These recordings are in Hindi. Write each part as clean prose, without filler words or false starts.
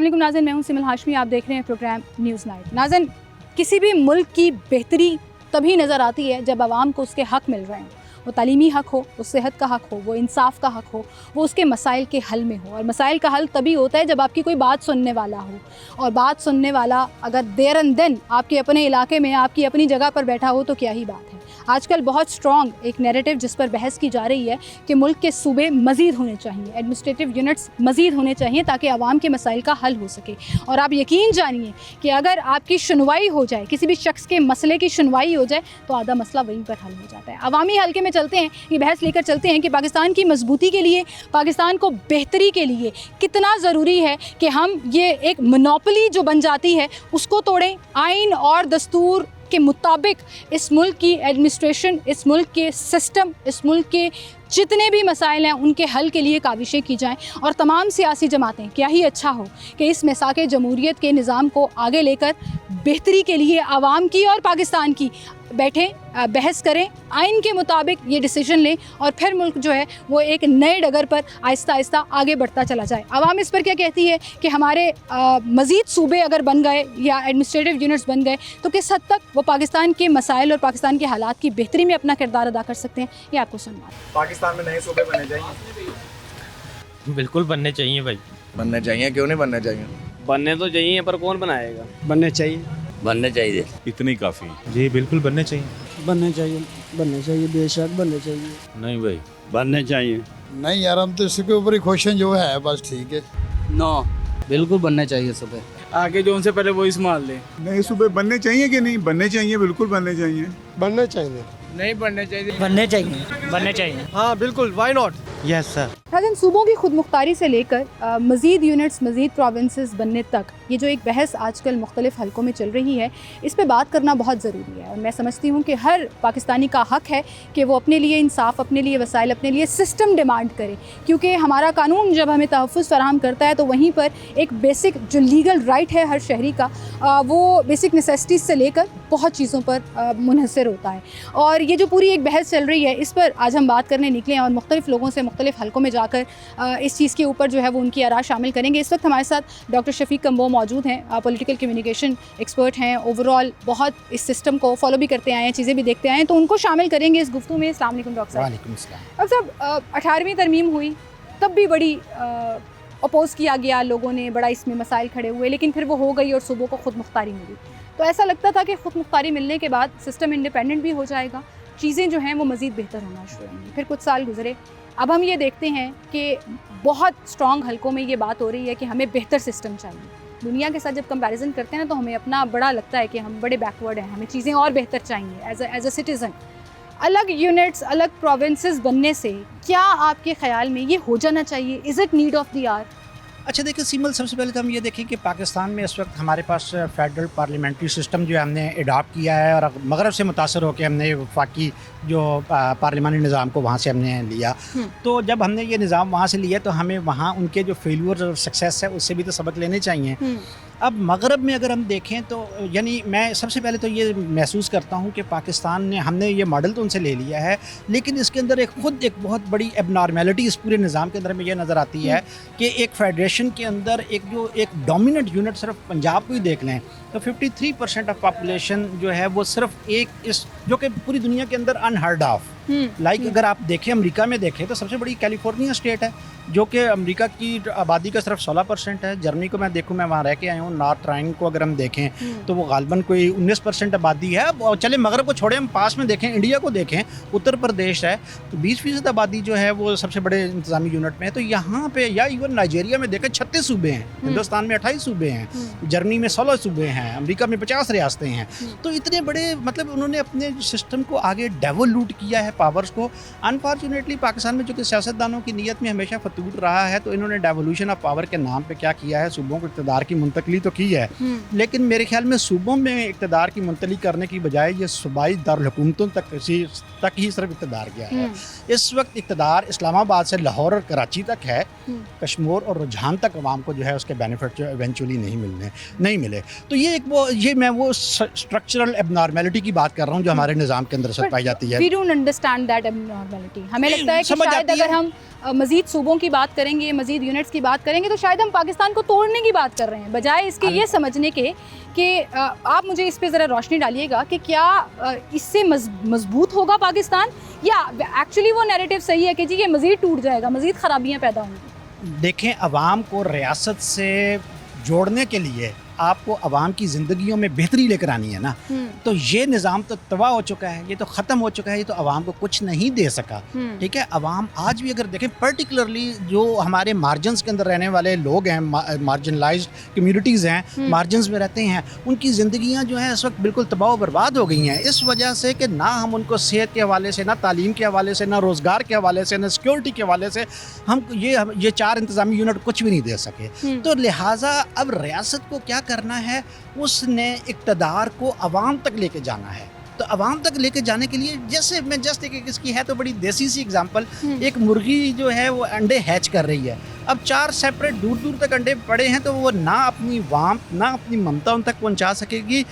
अस्सलाम वालेकुम नाज़रीन, मैं हूं सिमल हाशमी। आप देख रहे हैं प्रोग्राम न्यूज़ नाइट। नाज़रीन, किसी भी मुल्क की बेहतरी तभी नज़र आती है जब आवाम को उसके हक़ मिल रहे हैं। वो तालीमी हक़ हो, वो सेहत का हक़ हो, वो इंसाफ का हक़ हो, वो उसके मसाइल के हल में हो। और मसाइल का हल तभी होता है जब आपकी कोई बात सुनने वाला हो, और बात सुनने वाला अगर देर एंड दिन आपके अपने इलाके में, आपकी अपनी जगह पर बैठा हो तो क्या ही बात है। आजकल बहुत स्ट्रॉन्ग एक नैरेटिव जिस पर बहस की जा रही है कि मुल्क के सूबे मज़ीद होने चाहिए, एडमिनिस्ट्रेटिव यूनिट्स मज़ीद होने चाहिए ताकि आवाम के मसाइल का हल हो सके। और आप यकीन जानिए कि अगर आपकी सुनवाई हो जाए, किसी भी शख्स के मसले की सुनवाई हो जाए तो आधा मसला वहीं पर हल हो जाता है। अवामी हल्के में चलते हैं, ये बहस लेकर चलते हैं कि पाकिस्तान की मजबूती के लिए, पाकिस्तान को बेहतरी के लिए कितना ज़रूरी है कि हम ये एक मोनोपोली जो बन जाती है उसको तोड़ें। आइन और दस्तूर के मुताबिक इस मुल्क की एडमिनिस्ट्रेशन, इस मुल्क के सिस्टम, इस मुल्क के जितने भी मसाइल हैं उनके हल के लिए काविशें की जाएं। और तमाम सियासी जमातें, क्या ही अच्छा हो कि इस मिसाक़े जमहूरियत के निज़ाम को आगे लेकर बेहतरी के लिए आवाम की और पाकिस्तान की बैठें, बहस करें, आइन के मुताबिक ये डिसीजन लें और फिर मुल्क जो है वो एक नए डगर पर आहिस्ता आहिस्ता आगे बढ़ता चला जाए। आवाम इस पर क्या कहती है कि हमारे मज़ीद सूबे अगर बन गए या एडमिनिस्ट्रेटिव यूनिट्स बन गए तो किस हद तक वो पाकिस्तान के मसाइल और पाकिस्तान के हालात की बेहतरी में अपना किरदार अदा कर सकते हैं, ये आपको सुनना है। पाकिस्तान में नए सूबे बनने चाहिए? बिल्कुल बनने चाहिए भाई। बनने चाहिए, क्यों नहीं बनने चाहिए? बनने तो चाहिए पर कौन बनाएगा? बनने चाहिए, बनने चाहिए, इतनी काफ़ी। जी बिल्कुल बनने चाहिए, बनने चाहिए, बनने चाहिए, बेशक बनने चाहिए। नहीं भाई बनने चाहिए। नहीं यार, हम तो इसके ऊपर ही क्वेश्चन जो है बस ठीक है। नो, बिल्कुल बनने चाहिए सुबह। आगे जो उनसे पहले वो इस्तेमाल ले। नए सूबे बनने चाहिए कि नहीं? बनने चाहिए, बिल्कुल बनने चाहिए। बनने चाहिए, नहीं बनने चाहिए। बनने चाहिए, बनने चाहिए। हाँ बिल्कुल, वाई नॉट। Yes sir. नाज़रीन, सूबों की खुद मुख्तारी से लेकर मज़ीद यूनिट्स, मज़ीद प्रोविंसेस बनने तक ये जो एक बहस आजकल मुख्तलिफ हलकों में चल रही है, इस पे बात करना बहुत ज़रूरी है। और मैं समझती हूँ कि हर पाकिस्तानी का हक़ है कि वो अपने लिए इंसाफ, अपने लिए वसाइल, अपने लिए सिस्टम डिमांड करे। क्योंकि हमारा कानून जब हमें तहफ़्फ़ुज़ फराहम करता है तो वहीं पर एक बेसिक जो लीगल राइट है हर शहरी का, वो बेसिक नेसेसिटीज़ से लेकर बहुत चीज़ों पर मुनहसर होता है। और ये जो पूरी एक बहस चल रही है, इस पर आज हम बात करने निकले हैं और मुख्तलिफ लोगों से मुख्तलिफ हलकों में जाकर इस चीज़ के ऊपर जो है वो उनकी आरा शामिल करेंगे। इस वक्त हमारे साथ डॉक्टर शफीक कम्बो मौजूद हैं, पॉलिटिकल कम्युनिकेशन एक्सपर्ट हैं, ओवरऑल बहुत इस सिस्टम को फॉलो भी करते आए हैं, चीज़ें भी देखते आए हैं, तो उनको शामिल करेंगे इस गुफ्तगू में। अस्सलाम वालेकुम डॉक्टर साहब। वालेकुम सलाम। डॉक्टर साहब, 18वीं तरमीम हुई तब भी बड़ी अपोज़ किया गया, लोगों ने बड़ा इसमें मसाइल खड़े हुए, लेकिन फिर वो हो गई और सूबों को खुद मुख्तारी मिली। तो ऐसा लगता था कि खुद मुख्तारी मिलने के बाद सिस्टम इंडिपेंडेंट भी हो जाएगा, चीज़ें जो हैं वो मज़ीद बेहतर होना शुरू होंगी। फिर कुछ साल गुजरे, अब हम ये देखते हैं कि बहुत स्ट्रॉन्ग हलकों में ये बात हो रही है कि हमें बेहतर सिस्टम चाहिए। दुनिया के साथ जब कंपैरिजन करते हैं ना तो हमें अपना बड़ा लगता है कि हम बड़े बैकवर्ड हैं, हमें चीज़ें और बेहतर चाहिए एज अ सिटीज़न। अलग यूनिट्स, अलग प्रोविंसेस बनने से क्या आपके ख़्याल में ये हो जाना चाहिए? Is it need of the hour? अच्छा देखिए सिमल, सबसे पहले तो हम ये देखें कि पाकिस्तान में इस वक्त हमारे पास फेडरल पार्लियामेंट्री सिस्टम जो है हमने अडॉप्ट किया है और मगरब से मुतासर होकर हमने वफाकी जो पार्लिमानी निज़ाम को वहाँ से हमने लिया। तो जब हमने ये निज़ाम वहाँ से लिया तो हमें वहाँ उनके जो फेलियर और सक्सेस है उससे भी तो सबक लेने चाहिए। अब मगरब में अगर हम देखें तो यानी मैं सबसे पहले तो ये महसूस करता हूँ कि पाकिस्तान ने, हमने ये मॉडल तो उनसे ले लिया है, लेकिन इसके अंदर एक बहुत बड़ी एबनॉर्मेलिटी इस पूरे निज़ाम के अंदर में ये नज़र आती है कि एक फेडरेशन के अंदर एक डोमिनेंट यूनिट सिर्फ पंजाब को ही देख लें तो 53% ऑफ पॉपुलेशन जो है वो सिर्फ एक इस, जो कि पूरी दुनिया के अंदर अनहर्ड ऑफ। लाइक अगर आप देखें अमेरिका में देखें तो सबसे बड़ी कैलिफोर्निया स्टेट है जो कि अमेरिका की आबादी का सिर्फ 16% है। जर्मनी को मैं देखूं, मैं वहाँ रह के आया हूँ, नॉर्थ राइन को अगर हम देखें तो वो गालबन कोई 19% आबादी है। और चले मगरब को छोड़े, हम पास में देखें, इंडिया को देखें, उत्तर प्रदेश है तो 20% आबादी जो है वो सबसे बड़े इंतजामी यूनिट में है। तो यहाँ पे, या इवन नाइजीरिया में देखें 36 सूबे हैं, हिंदुस्तान में 28 सूबे हैं, जर्मनी में 16 सूबे हैं, अमेरिका में 50 रियासतें हैं। तो इतने बड़े, मतलब उन्होंने अपने सिस्टम को आगे डेवलूट किया है, पावर्स को। अनफॉर्चुनेटली पाकिस्तान में चूँकि सियासतदानों की नीयत में हमेशा फतूट रहा है तो इन्होंने डेवोल्यूशन ऑफ पावर के नाम पे क्या किया है, सूबों को इक़्तिदार की मुंतकली तो की है, लेकिन मेरे ख्याल में सूबों में इक़्तिदार की मुंतकली करने की बजाय ये सूबाई दारुल-हुकूमतों तक ही सिर्फ इक़्तिदार गया है। इस वक्त इक़्तिदार इस्लामाबाद से लाहौर और कराची तक है, कश्मीर और रुझान तक अवाम को जो है उसके बेनिफिट जो इवेंचुअली नहीं मिले। तो मैं वो स्ट्रक्चरल एबनॉर्मेलिटी की बात कर रहा हूँ जो हमारे निज़ाम के अंदर से पाई जाती है। We don't understand that abnormality. हमें नहीं, लगता है कि समझ शायद आती है. अगर हम मज़ीद सूबों की बात करेंगे, मज़ीद यूनिट्स की बात करेंगे, तो शायद हम पाकिस्तान को तोड़ने की बात कर रहे हैं, बजाय इसके ये समझने के कि आप मुझे इस पे ज़रा रोशनी डालिएगा कि क्या इससे मजबूत होगा पाकिस्तान, या एक्चुअली वो नैरेटिव सही है कि जी ये मज़ीद टूट जाएगा, मज़ीद ख़राबियाँ पैदा होंगी. देखें, अवाम को रियासत से जोड़ने के लिए आपको अवाम की ज़िंदगियों में बेहतरी लेकर आनी है ना. तो ये निज़ाम तो तबाह हो चुका है, ये तो ख़त्म हो चुका है, ये तो अवाम को कुछ नहीं दे सका. ठीक है, अवाम आज भी अगर देखें, पर्टिकुलरली जो हमारे मार्जिनस के अंदर रहने वाले लोग हैं, मार्जिनलाइज्ड कम्युनिटीज़ हैं, मार्जिनस में रहते हैं, उनकी ज़िंदगियाँ जो हैं इस वक्त बिल्कुल तबाह बर्बाद हो गई हैं, इस वजह से कि ना हम उनको सेहत के हवाले से, ना तालीम के हवाले से, ना रोज़गार के हवाले से, ना सिक्योरिटी के हवाले से हम ये 4 इंतज़ामी यूनिट कुछ भी नहीं दे सके. तो लिहाजा अब रियासत को क्या करना है, उसने इक़्तिदार को अवाम तक लेके जाना है. तो अवाम तक लेके जाने के लिए, जैसे मैं जस्ट एक इसकी है तो बड़ी देसी सी एग्जांपल, एक मुर्गी जो है वो अंडे हैच कर रही है. अब 4 सेपरेट दूर दूर तक अंडे पड़े हैं, तो वो ना अपनी वार्मथ, ना अपनी ममता उन तक पहुंचा सकेगी.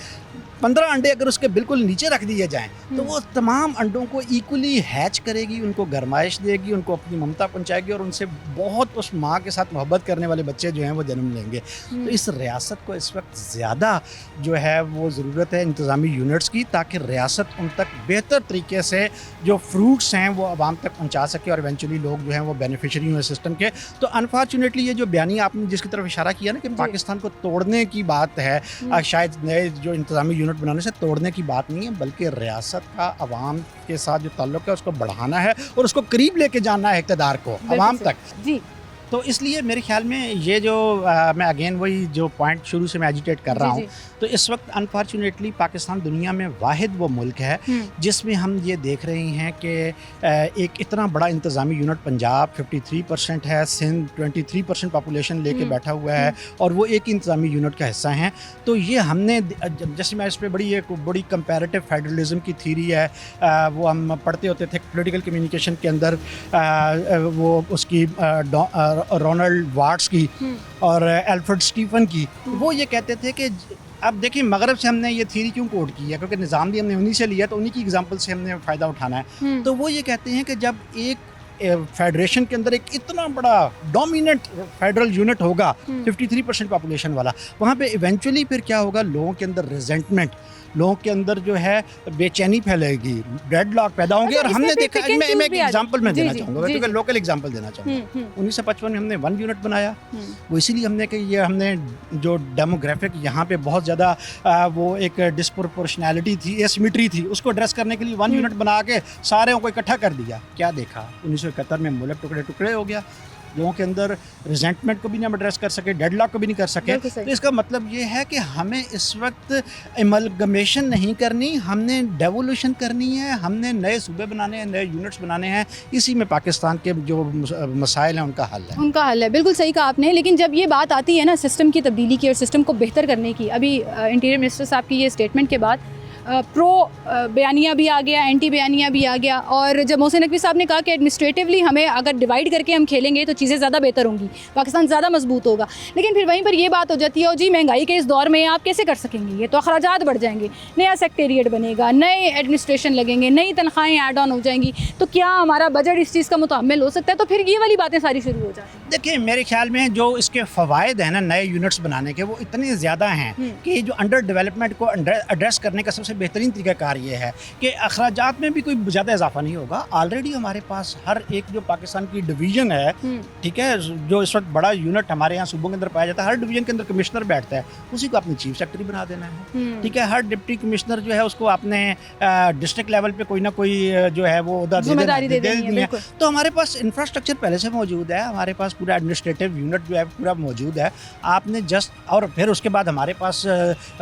15 अंडे अगर उसके बिल्कुल नीचे रख दिए जाएं तो वो तमाम अंडों को इक्वली हैच करेगी, उनको गरमाइश देगी, उनको अपनी ममता पहुंचाएगी और उनसे बहुत उस माँ के साथ मोहब्बत करने वाले बच्चे जो हैं वो जन्म लेंगे. तो इस रियासत को इस वक्त ज़्यादा जो है वो ज़रूरत है इंतज़ामी यूनिट्स की, ताकि रियासत उन तक बेहतर तरीके से जो फ्रूट्स हैं वो आवाम तक पहुँचा सके और इवेंचुअली लोग जो हैं वो बेनिफिशरी हुए सिस्टम के. तो अनफॉर्चुनेटली ये जो बयानी आपने जिसकी तरफ इशारा किया ना कि पाकिस्तान को तोड़ने की बात है, शायद नए जो इंतज़ामी यूनिट बनाने से तोड़ने की बात नहीं है, बल्कि रियासत का अवाम के साथ जो ताल्लुक है उसको बढ़ाना है और उसको करीब लेके जाना है इक़्तिदार को, अवाम तक. जी. तो इसलिए मेरे ख्याल में ये जो मैं अगेन वही जो पॉइंट शुरू से मैं एजिटेट कर रहा हूँ, तो इस वक्त अनफॉर्चुनेटली पाकिस्तान दुनिया में वाहिद वो मुल्क है जिसमें हम ये देख रहे हैं कि एक इतना बड़ा इंतज़ामी यूनिट पंजाब 53% है, सिंध 23% पॉपुलेशन लेके बैठा हुआ है और वो एक इंतज़ामी यूनिट का हिस्सा हैं. तो ये हमने, जैसे मैं इस पर बड़ी कंपैरेटिव फेडरलिज्म की थीरी है, वो हम पढ़ते होते थे पॉलिटिकल कम्युनिकेशन के अंदर, वो उसकी रोनाल्ड वाट्स की और एल्फ्रेड स्टीफन की. वो ये कहते थे कि अब देखिए मगरब से हमने ये थीरी क्यों कोट की है, क्योंकि निज़ाम भी हमने उन्हीं से लिया, तो उन्हीं की एग्जांपल से हमने फ़ायदा उठाना है. तो वो ये कहते हैं कि जब एक फेडरेशन के अंदर एक इतना बड़ा डोमिनेंट फेडरल यूनिट होगा 53% पॉपुलेशन वाला, वहाँ पे इवेंचुअली फिर क्या होगा, लोगों के अंदर रिजेंटमेंट, लोगों के अंदर जो है बेचैनी फैलेगी, डेडलॉक पैदा होंगे. और हमने देखा, मैं एक एग्जांपल में देना चाहूँगा, क्योंकि लोकल एग्जांपल देना चाहूँगा. 1955 में हमने 1 यूनिट बनाया, वो इसीलिए हमने कि ये हमने जो डेमोग्राफिक यहाँ पे बहुत ज़्यादा वो एक डिस्प्रोपोर्शनैलिटी थी, एसिमेट्री थी, उसको एड्रेस करने के लिए 1 यूनिट बना के सारे को इकट्ठा कर दिया. क्या देखा, 1971 में मुल्क टुकड़े टुकड़े हो गया, लोगों के अंदर रिजेंटमेंट को भी नहीं एड्रेस कर सके, डेडलॉक को भी नहीं कर सके. तो इसका मतलब ये है कि हमें इस वक्त एमलगमेशन नहीं करनी, हमने डेवोल्यूशन करनी है, हमने नए सूबे बनाने हैं, नए यूनिट्स बनाने हैं. इसी में पाकिस्तान के जो मसाइल हैं उनका हल है. बिल्कुल सही कहा आपने. लेकिन जब ये बात आती है ना सिस्टम की तब्दीली की और सिस्टम को बेहतर करने की, अभी इंटीरियर मिनिस्टर साहब की ये स्टेटमेंट के बाद प्रो बयानिया भी आ गया, एंटी बयानिया भी आ गया, और जब मोहसिन नकवी साहब ने कहा कि एडमिनिस्ट्रेटिवली हमें अगर डिवाइड करके हम खेलेंगे तो चीज़ें ज़्यादा बेहतर होंगी, पाकिस्तान ज़्यादा मजबूत होगा. लेकिन फिर वहीं पर ये बात हो जाती है, और जी महंगाई के इस दौर में आप कैसे कर सकेंगे, ये तो अखराजात बढ़ जाएंगे, नया सेक्रेटेरिएट बनेगा, नए एडमिनिस्ट्रेशन लगेंगे, नई तनख्वाहें ऐड ऑन हो जाएंगी, तो क्या हमारा बजट इस चीज़ का मुतामिल हो सकता है? तो फिर ये वाली बातें सारी शुरू हो जाती हैं. देखिए मेरे ख्याल में जो इसके फ़वाइद हैं ना नए यूनिट्स बनाने के, वो इतने ज़्यादा हैं कि जो अंडर डेवलपमेंट को एड्रेस करने का सबसे बेहतरीन तरीकाकार ये है कि अखराजात में भी कोई ज़्यादा इजाफा नहीं होगा. ऑलरेडी हमारे पास हर एक जो पाकिस्तान की डिवीज़न है, ठीक है, जो इस वक्त बड़ा यूनिट हमारे यहाँ सूबों के अंदर पाया जाता है, हर डिवीज़न के अंदर कमिश्नर बैठता है, उसी को अपनी चीफ सेक्रेटरी बना देना है. ठीक है, हर डिप्टी कमिश्नर जो है उसको अपने डिस्ट्रिक्ट लेवल पे कोई ना कोई जो है वो जिम्मेदारी दे देनी है. तो हमारे पास इंफ्रास्ट्रक्चर पहले से मौजूद है, हमारे पास पूरा एडमिनिस्ट्रेटिव यूनिट जो है पूरा मौजूद है. आपने जस्ट, और फिर उसके बाद हमारे पास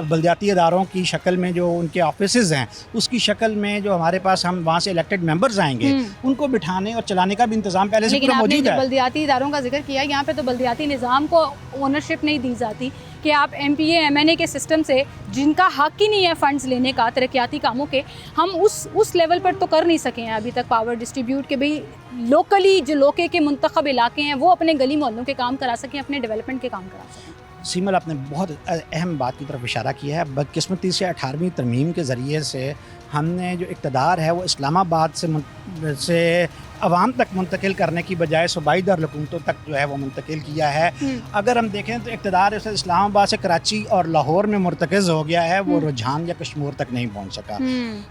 बल्दियाती इदारों की शक्ल में जो उनके ऑफिसेज़ हैं, उसकी शक्ल में जो हमारे पास हम वहाँ से इलेक्टेड मेंबर्स आएंगे, उनको बिठाने और चलाने का भी इंतजाम पहले से पूरा मौजूद है. बल्दियाती इदारों का जिक्र किया, यहाँ पे तो बल्दियाती निज़ाम को ओनरशिप नहीं दी जाती कि आप MPA MNA के सिस्टम से, जिनका हक ही नहीं है फंड्स लेने का तरक्याती कामों के, हम उस लेवल पर तो कर नहीं सके हैं अभी तक पावर डिस्ट्रीब्यूट के, भाई लोकली जो लोके के मुंतखब इलाके हैं वो अपने गली मोहल्लों के काम करा सकें, अपने डेवलपमेंट के काम करा सकें. सीमल आपने बहुत अहम बात की तरफ इशारा किया है। बदकिस्मती से 18वीं तरमीम के ज़रिए से हमने जो इक़्तिदार है वो इस्लामाबाद से अवाम तक मुंतकिल करने की बजाय सूबाई दारकूमतों तक जो है वो मुंतकिल किया है। अगर हम देखें तो इक़्तिदार इस्लामाबाद से कराची और लाहौर में मुर्तकज़ हो गया है, वो रुझान या कश्मीर तक नहीं पहुँच सका।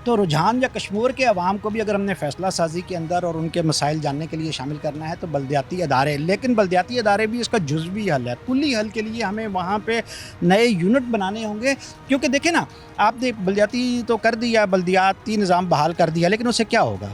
तो रुझान या कश्मीर के अवाम को भी अगर हमने फ़ैसला साजी के अंदर और उनके मसाइल जानने के लिए शामिल करना है तो बल्दियाती अदारे, लेकिन बल्दियाती अदारे भी इसका जुज़वी हल है। कुल्ली हल के लिए हमें वहाँ पर नए यूनिट बनाने होंगे, क्योंकि देखें ना, आपने बल्दियाती तो कर दिया, बल्दियाती निज़ाम बहाल कर दिया, लेकिन उससे क्या होगा?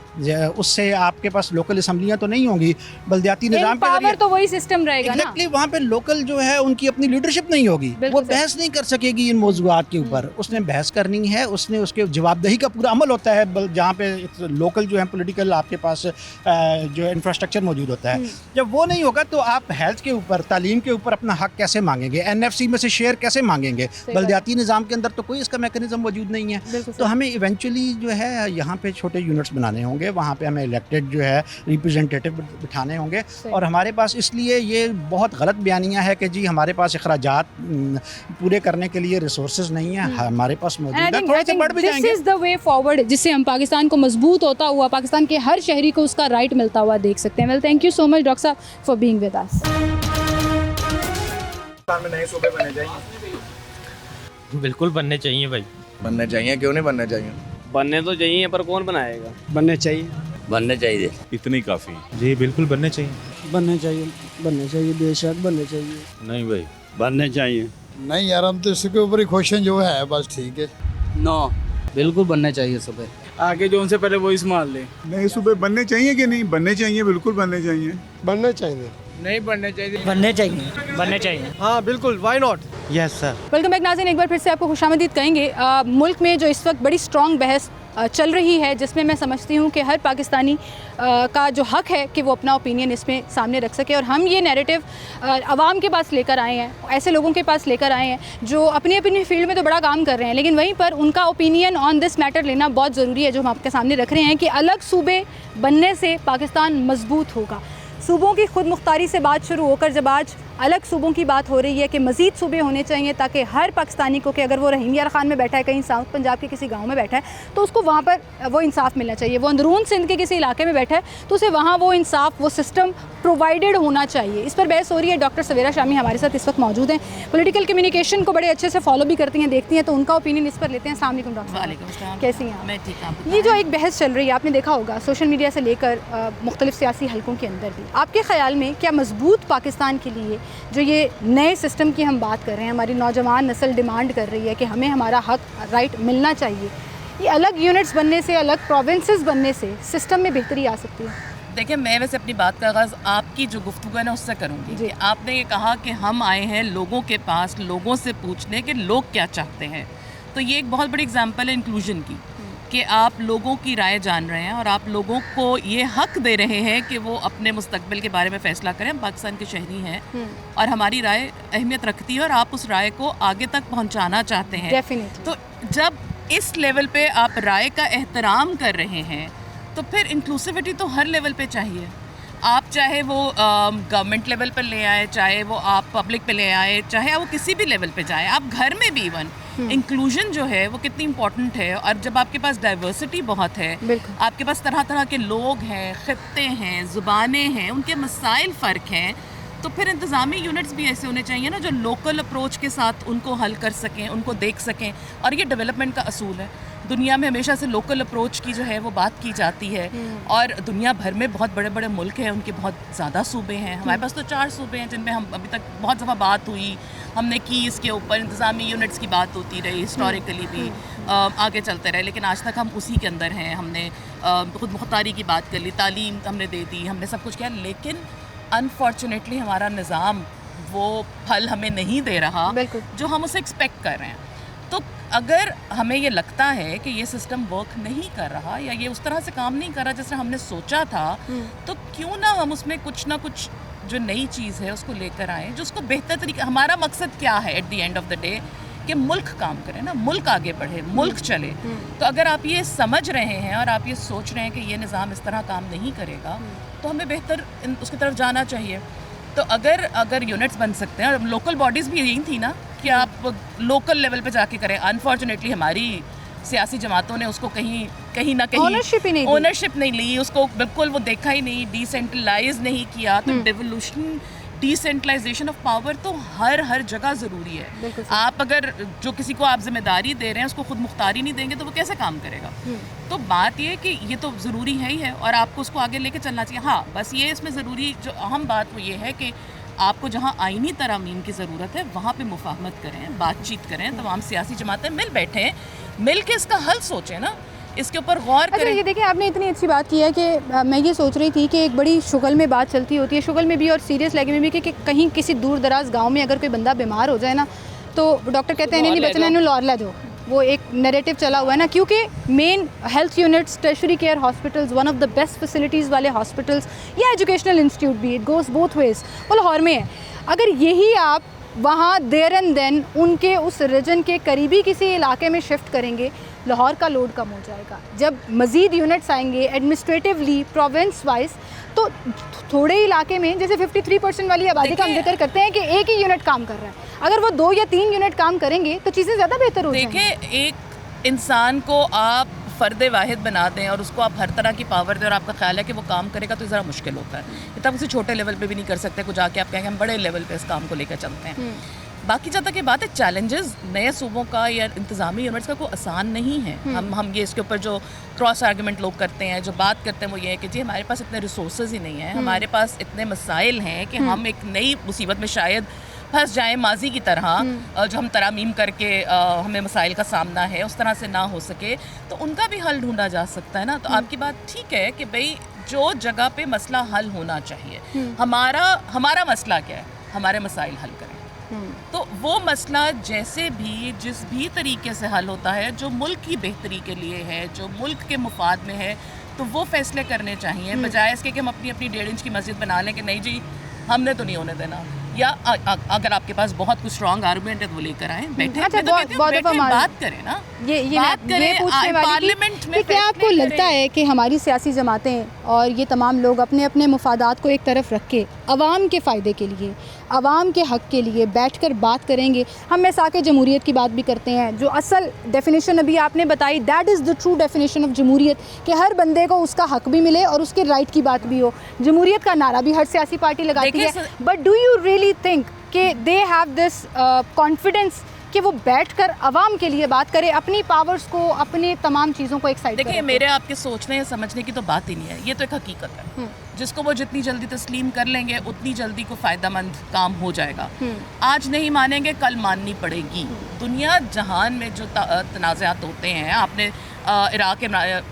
उससे आपके पास लोकल असम्बलियाँ तो नहीं होंगी। बल्दियाती निज़ाम के पावर तो वही सिस्टम रहेगा ना। वहाँ पे लोकल जो है उनकी अपनी लीडरशिप नहीं होगी, वो बहस नहीं कर सकेगी इन मौज़ूआत के ऊपर। उसने बहस करनी है, उसने उसके जवाबदेही का पूरा अमल होता है जहाँ पे लोकल जो है पॉलिटिकल आपके पास जो इंफ्रास्ट्रक्चर मौजूद होता है। जब वो नहीं होगा तो आप हेल्थ के ऊपर, तालीम के ऊपर अपना हक कैसे मांगेंगे? NFC में से शेयर कैसे मांगेंगे? बल्दियाती निज़ाम के अंदर तो कोई इसका मैकेनिज्म मौजूद नहीं है। तो हमें इवेंचुअली जो है यहाँ पे छोटे यूनिट्स बनाने होंगे, वहाँ पे हमें इलेक्टेड जो है रिप्रेजेंटेटिव बिठाने होंगे। और हमारे पास इसलिए ये बहुत गलत बयानियाँ है कि जी हमारे पास अखराजात पूरे करने के लिए रिसोर्सेज नहीं है, हमारे पास मौजूद है, थोड़े से बढ़ भी जाएंगे। This is the way forward जिससे हम पाकिस्तान को मजबूत होता हुआ, पाकिस्तान के हर शहरी को उसका राइट मिलता हुआ देख सकते हैं। Well, thank you so much doctor साहब for being with us. Pakistan में नए सूबे बने चाहिए। बिल्कुल बनने चाहिए भाई। बनने चाहिए, क्यों नहीं बनने चाहिए? बनने तो चाहिए पर कौन बनाएगा? बनने चाहिए। बनने चाहिए। इतने काफ़ी। जी बिल्कुल बनने चाहिए। बनने चाहिए, बेशक बनने चाहिए। नहीं भाई, बनने चाहिए। नहीं यार, हम तो इसके ऊपर ही क्वेश्चन जो है बस ठीक है। नो, बिल्कुल बनने चाहिए सुबह। आगे जो उनसे पहले वही संभाल ले। नए सूबे बनने चाहिए कि नहीं? बनने चाहिए, बिल्कुल बनने चाहिए। बनने चाहिए। नहीं बनने चाहिए। बनने चाहिए। हाँ बिल्कुल, why not. Yes sir. Welcome back नाज़रीन, एक बार फिर से आपको खुशामदीद कहेंगे। मुल्क में जो इस वक्त बड़ी स्ट्रॉन्ग बहस चल रही है, जिसमें मैं समझती हूँ कि हर पाकिस्तानी का जो हक है कि वो अपना ओपिनियन इसमें सामने रख सके, और हम ये नैरेटिव आवाम के पास लेकर आए हैं, ऐसे लोगों के पास लेकर आए हैं जो अपनी अपनी फील्ड में तो बड़ा काम कर रहे हैं, लेकिन वहीं पर उनका ओपिनियन ऑन दिस मैटर लेना बहुत ज़रूरी है, जो हम आपके सामने रख रहे हैं कि अलग सूबे बनने से पाकिस्तान मजबूत होगा। सूबों की खुद मुख्तारी से बात शुरू होकर जब आज अलग सूबों की बात हो रही है कि मज़ीद सूबे होने चाहिए, ताकि हर पाकिस्तानी को, कि अगर वो रहीम यार खान में बैठा है, कहीं साउथ पंजाब के किसी गांव में बैठा है, तो उसको वहाँ पर वो इंसाफ मिलना चाहिए। वो अंदरून सिंध के किसी इलाके में बैठा है तो उसे वहाँ वो इंसाफ, वो सिस्टम प्रोवाइडेड होना चाहिए। इस पर बहस हो रही है। डॉक्टर सवेरा शामी हमारे साथ इस वक्त मौजूद हैं, पॉलिटिकल कम्युनिकेशन को बड़े अच्छे से फॉलो भी करती हैं, देखती हैं, तो उनका ओपिनियन इस पर लेते हैं। अस्सलाम वालेकुम डॉक्टर साहब, कैसी हैं आप? मैं ठीक हूं। ये जो एक बहस चल रही है, आपने देखा होगा सोशल मीडिया से लेकर मुख्तलिफ सियासी हलकों के अंदर भी, आपके ख्याल में क्या मजबूत पाकिस्तान के लिए जो ये नए सिस्टम की हम बात कर रहे हैं, हमारी नौजवान नस्ल डिमांड कर रही है कि हमें हमारा हक, राइट मिलना चाहिए, ये अलग यूनिट्स बनने से, अलग प्रोविंसेस बनने से सिस्टम में बेहतरी आ सकती है? देखिए, मैं वैसे अपनी बात का आगाज़ आपकी जो गुफ्तगू है ना उससे करूँगी कि आपने ये कहा कि हम आए हैं लोगों के पास, लोगों से पूछने कि लोग क्या चाहते हैं। तो ये एक बहुत बड़ी एग्जांपल है इंक्लूजन की, कि आप लोगों की राय जान रहे हैं और आप लोगों को ये हक दे रहे हैं कि वो अपने मुस्तकबिल के बारे में फ़ैसला करें। हम पाकिस्तान के शहरी हैं और हमारी राय अहमियत रखती है और आप उस राय को आगे तक पहुँचाना चाहते हैं। डेफिनेटली। तो जब इस लेवल पे आप राय का एहतराम कर रहे हैं तो फिर इंक्लूसिविटी तो हर लेवल पे चाहिए। आप चाहे वो गवर्नमेंट लेवल पर ले आए, चाहे वो आप पब्लिक पे ले आए, चाहे वो किसी भी लेवल पे जाए, आप घर में भी इवन इंक्लूजन जो है वो कितनी इम्पोर्टेंट है। और जब आपके पास डाइवर्सिटी बहुत है, आपके पास तरह तरह के लोग हैं, खित्ते हैं, ज़ुबानें हैं, उनके मसाइल फ़र्क हैं, तो फिर इंतज़ामी यूनिट्स भी ऐसे होने चाहिए ना जो लोकल अप्रोच के साथ उनको हल कर सकें, उनको देख सकें। और ये डेवलपमेंट का असूल है। दुनिया में हमेशा से लोकल अप्रोच की जो है वो बात की जाती है, और दुनिया भर में बहुत बड़े बड़े मुल्क हैं, उनके बहुत ज़्यादा सूबे हैं। हमारे पास तो 4 सूबे हैं जिनमें हम अभी तक बहुत दफ़ा बात हुई, हमने की, इसके ऊपर इंतज़ामी यूनिट्स की बात होती रही, हिस्टोरिकली भी आगे चलते रहे, लेकिन आज तक हम उसी के अंदर हैं। हमने खुद मुख्तारी की बात कर ली, तालीम हमने दे दी, हमने सब कुछ किया, लेकिन अनफॉर्चुनेटली हमारा निज़ाम वो फल हमें नहीं दे रहा जो हम उसे एक्सपेक्ट कर रहे हैं। तो अगर हमें ये लगता है कि ये सिस्टम वर्क नहीं कर रहा या ये उस तरह से काम नहीं कर रहा जैसे हमने सोचा था, तो क्यों ना हम उसमें कुछ ना कुछ जो नई चीज़ है उसको लेकर आएँ, जो उसको बेहतर तरीके। हमारा मकसद क्या है at the end of the day, कि मुल्क काम करे ना, मुल्क आगे बढ़े, मुल्क चले। तो अगर आप ये समझ रहे हैं और आप ये सोच रहे हैं कि ये निज़ाम इस तरह काम नहीं करेगा, तो हमें बेहतर उसकी तरफ जाना चाहिए। तो अगर यूनिट्स बन सकते हैं, और लोकल बॉडीज़ भी यही थी ना कि आप लोकल लेवल पे जाके करें। अनफॉर्चुनेटली हमारी सियासी जमातों ने उसको कहीं ना कहीं ओनरशिप नहीं ली, उसको बिल्कुल वो देखा ही नहीं, डिसेंट्रलाइज नहीं किया। तो डिवोल्यूशन, डिसेंट्रलाइजेशन ऑफ पावर तो हर जगह ज़रूरी है। आप अगर जो किसी को आप जिम्मेदारी दे रहे हैं उसको खुद मुख्तारी नहीं देंगे तो वो कैसे काम करेगा? तो बात ये कि ये तो ज़रूरी है ही है और आपको उसको आगे लेके चलना चाहिए। हाँ, बस ये इसमें ज़रूरी जो अहम बात वो ये है कि आपको जहाँ आइनी तरामीम की ज़रूरत है वहाँ पे मुफाहमत करें, बातचीत करें, तमाम सियासी जमातें मिल बैठें, मिल के इसका हल सोचें ना, इसके ऊपर गौर करें। ये देखिए, आपने इतनी अच्छी बात की है कि मैं ये सोच रही थी कि एक बड़ी शुगल में बात चलती होती है, शुगल में भी और सीरियस लैंग्वेज में भी, कि कहीं किसी दूर दराज गाँव में अगर कोई बंदा बीमार हो जाए ना तो डॉक्टर कहते हैं नहीं बचना, इन्हें लौर ला दो। वो एक नैरेटिव चला हुआ है ना, क्योंकि main health units, tertiary care hospitals, one of the best facilities वाले हॉस्पिटल्स या एजुकेशनल इंस्टीट्यूट भी, इट गोज़ बोथ वेज, वो लाहौर में है। अगर यही आप वहाँ देयर एंड देन उनके उस रीजन के करीबी किसी इलाके में शिफ्ट करेंगे, लाहौर का लोड कम हो जाएगा। जब मज़ीद यूनिट्स आएंगे एडमिनिस्ट्रेटिवली प्रोविंस वाइज, तो थोड़े इलाके में, जैसे 53% वाली आबादी का हम जिक्र करते हैं कि एक ही यूनिट काम कर रहा है, अगर वो 2 या 3 यूनिट काम करेंगे तो चीज़ें ज़्यादा बेहतर हो जाएंगी। देखिए, एक इंसान को आप फ़र्द वाहिद बना दें और उसको आप हर तरह की पावर दें और आपका ख्याल है कि वो काम करेगा तो ज़रा मुश्किल होता है। इतना किसी छोटे लेवल पे भी नहीं कर सकते, कुछ जाके आप कहेंगे हम बड़े लेवल पे इस काम को लेकर चलते हैं। बाकी जहाँ तक ये बात है, चैलेंजेस नए सूबों का या इंतज़ामी यूनिट्स का कोई आसान नहीं है। हम ये इसके ऊपर जो क्रॉस आर्गूमेंट लोग करते हैं, जो बात करते हैं, वो ये है कि जी हमारे पास इतने रिसोर्सेज ही नहीं है, हमारे पास इतने मसाइल हैं कि हम एक नई मुसीबत में शायद फंस जाएं माजी की तरह, जो हम तरामीम करके हमें मसाइल का सामना है उस तरह से ना हो सके, तो उनका भी हल ढूंढा जा सकता है ना। तो आपकी बात ठीक है कि भाई जो जगह पे मसला हल होना चाहिए, हमारा मसला क्या है, हमारे मसाइल हल करें। तो वो मसला जैसे भी जिस भी तरीके से हल होता है, जो मुल्क की बेहतरी के लिए है, जो मुल्क के मुफाद में है, तो वो फैसले करने चाहिए, बजाय इसके कि हम अपनी 1.5 इंच की मस्जिद बना लें कि नहीं जी हमने तो नहीं होने देना। या अगर आपके पास बहुत कुछ स्ट्रॉन्ग आर्गुमेंट है तो वो लेकर आए, बैठे बात करें ना, ये पूछने वाली कि क्या आपको लगता है कि हमारी सियासी जमातें और ये तमाम लोग अपने अपने मुफादात को एक तरफ रख के अवाम के फ़ायदे के लिए, अवाम के हक़ के लिए बैठकर बात करेंगे? हम मिसाक़ जमहूरियत की बात भी करते हैं, जो असल डेफिनेशन अभी आपने बताई, that is the true definition of जमहूरियत, कि हर बंदे को उसका हक़ भी मिले और उसके राइट की बात भी हो। जमहूरियत का नारा भी हर सियासी पार्टी लगाती है, but do you really think कि दे हैव दिस कॉन्फिडेंस कि वो बैठकर अवाम के लिए बात करे, अपनी पावर्स को, अपने तमाम चीज़ों को एक साइड? देखिए, मेरे आपके सोचने या समझने की तो बात ही नहीं है, ये तो एक हकीकत है जिसको वो जितनी जल्दी तस्लीम कर लेंगे उतनी जल्दी को फ़ायदेमंद काम हो जाएगा। आज नहीं मानेंगे, कल माननी पड़ेगी। दुनिया जहान में जो तनाज़ात होते हैं, आपने इराक़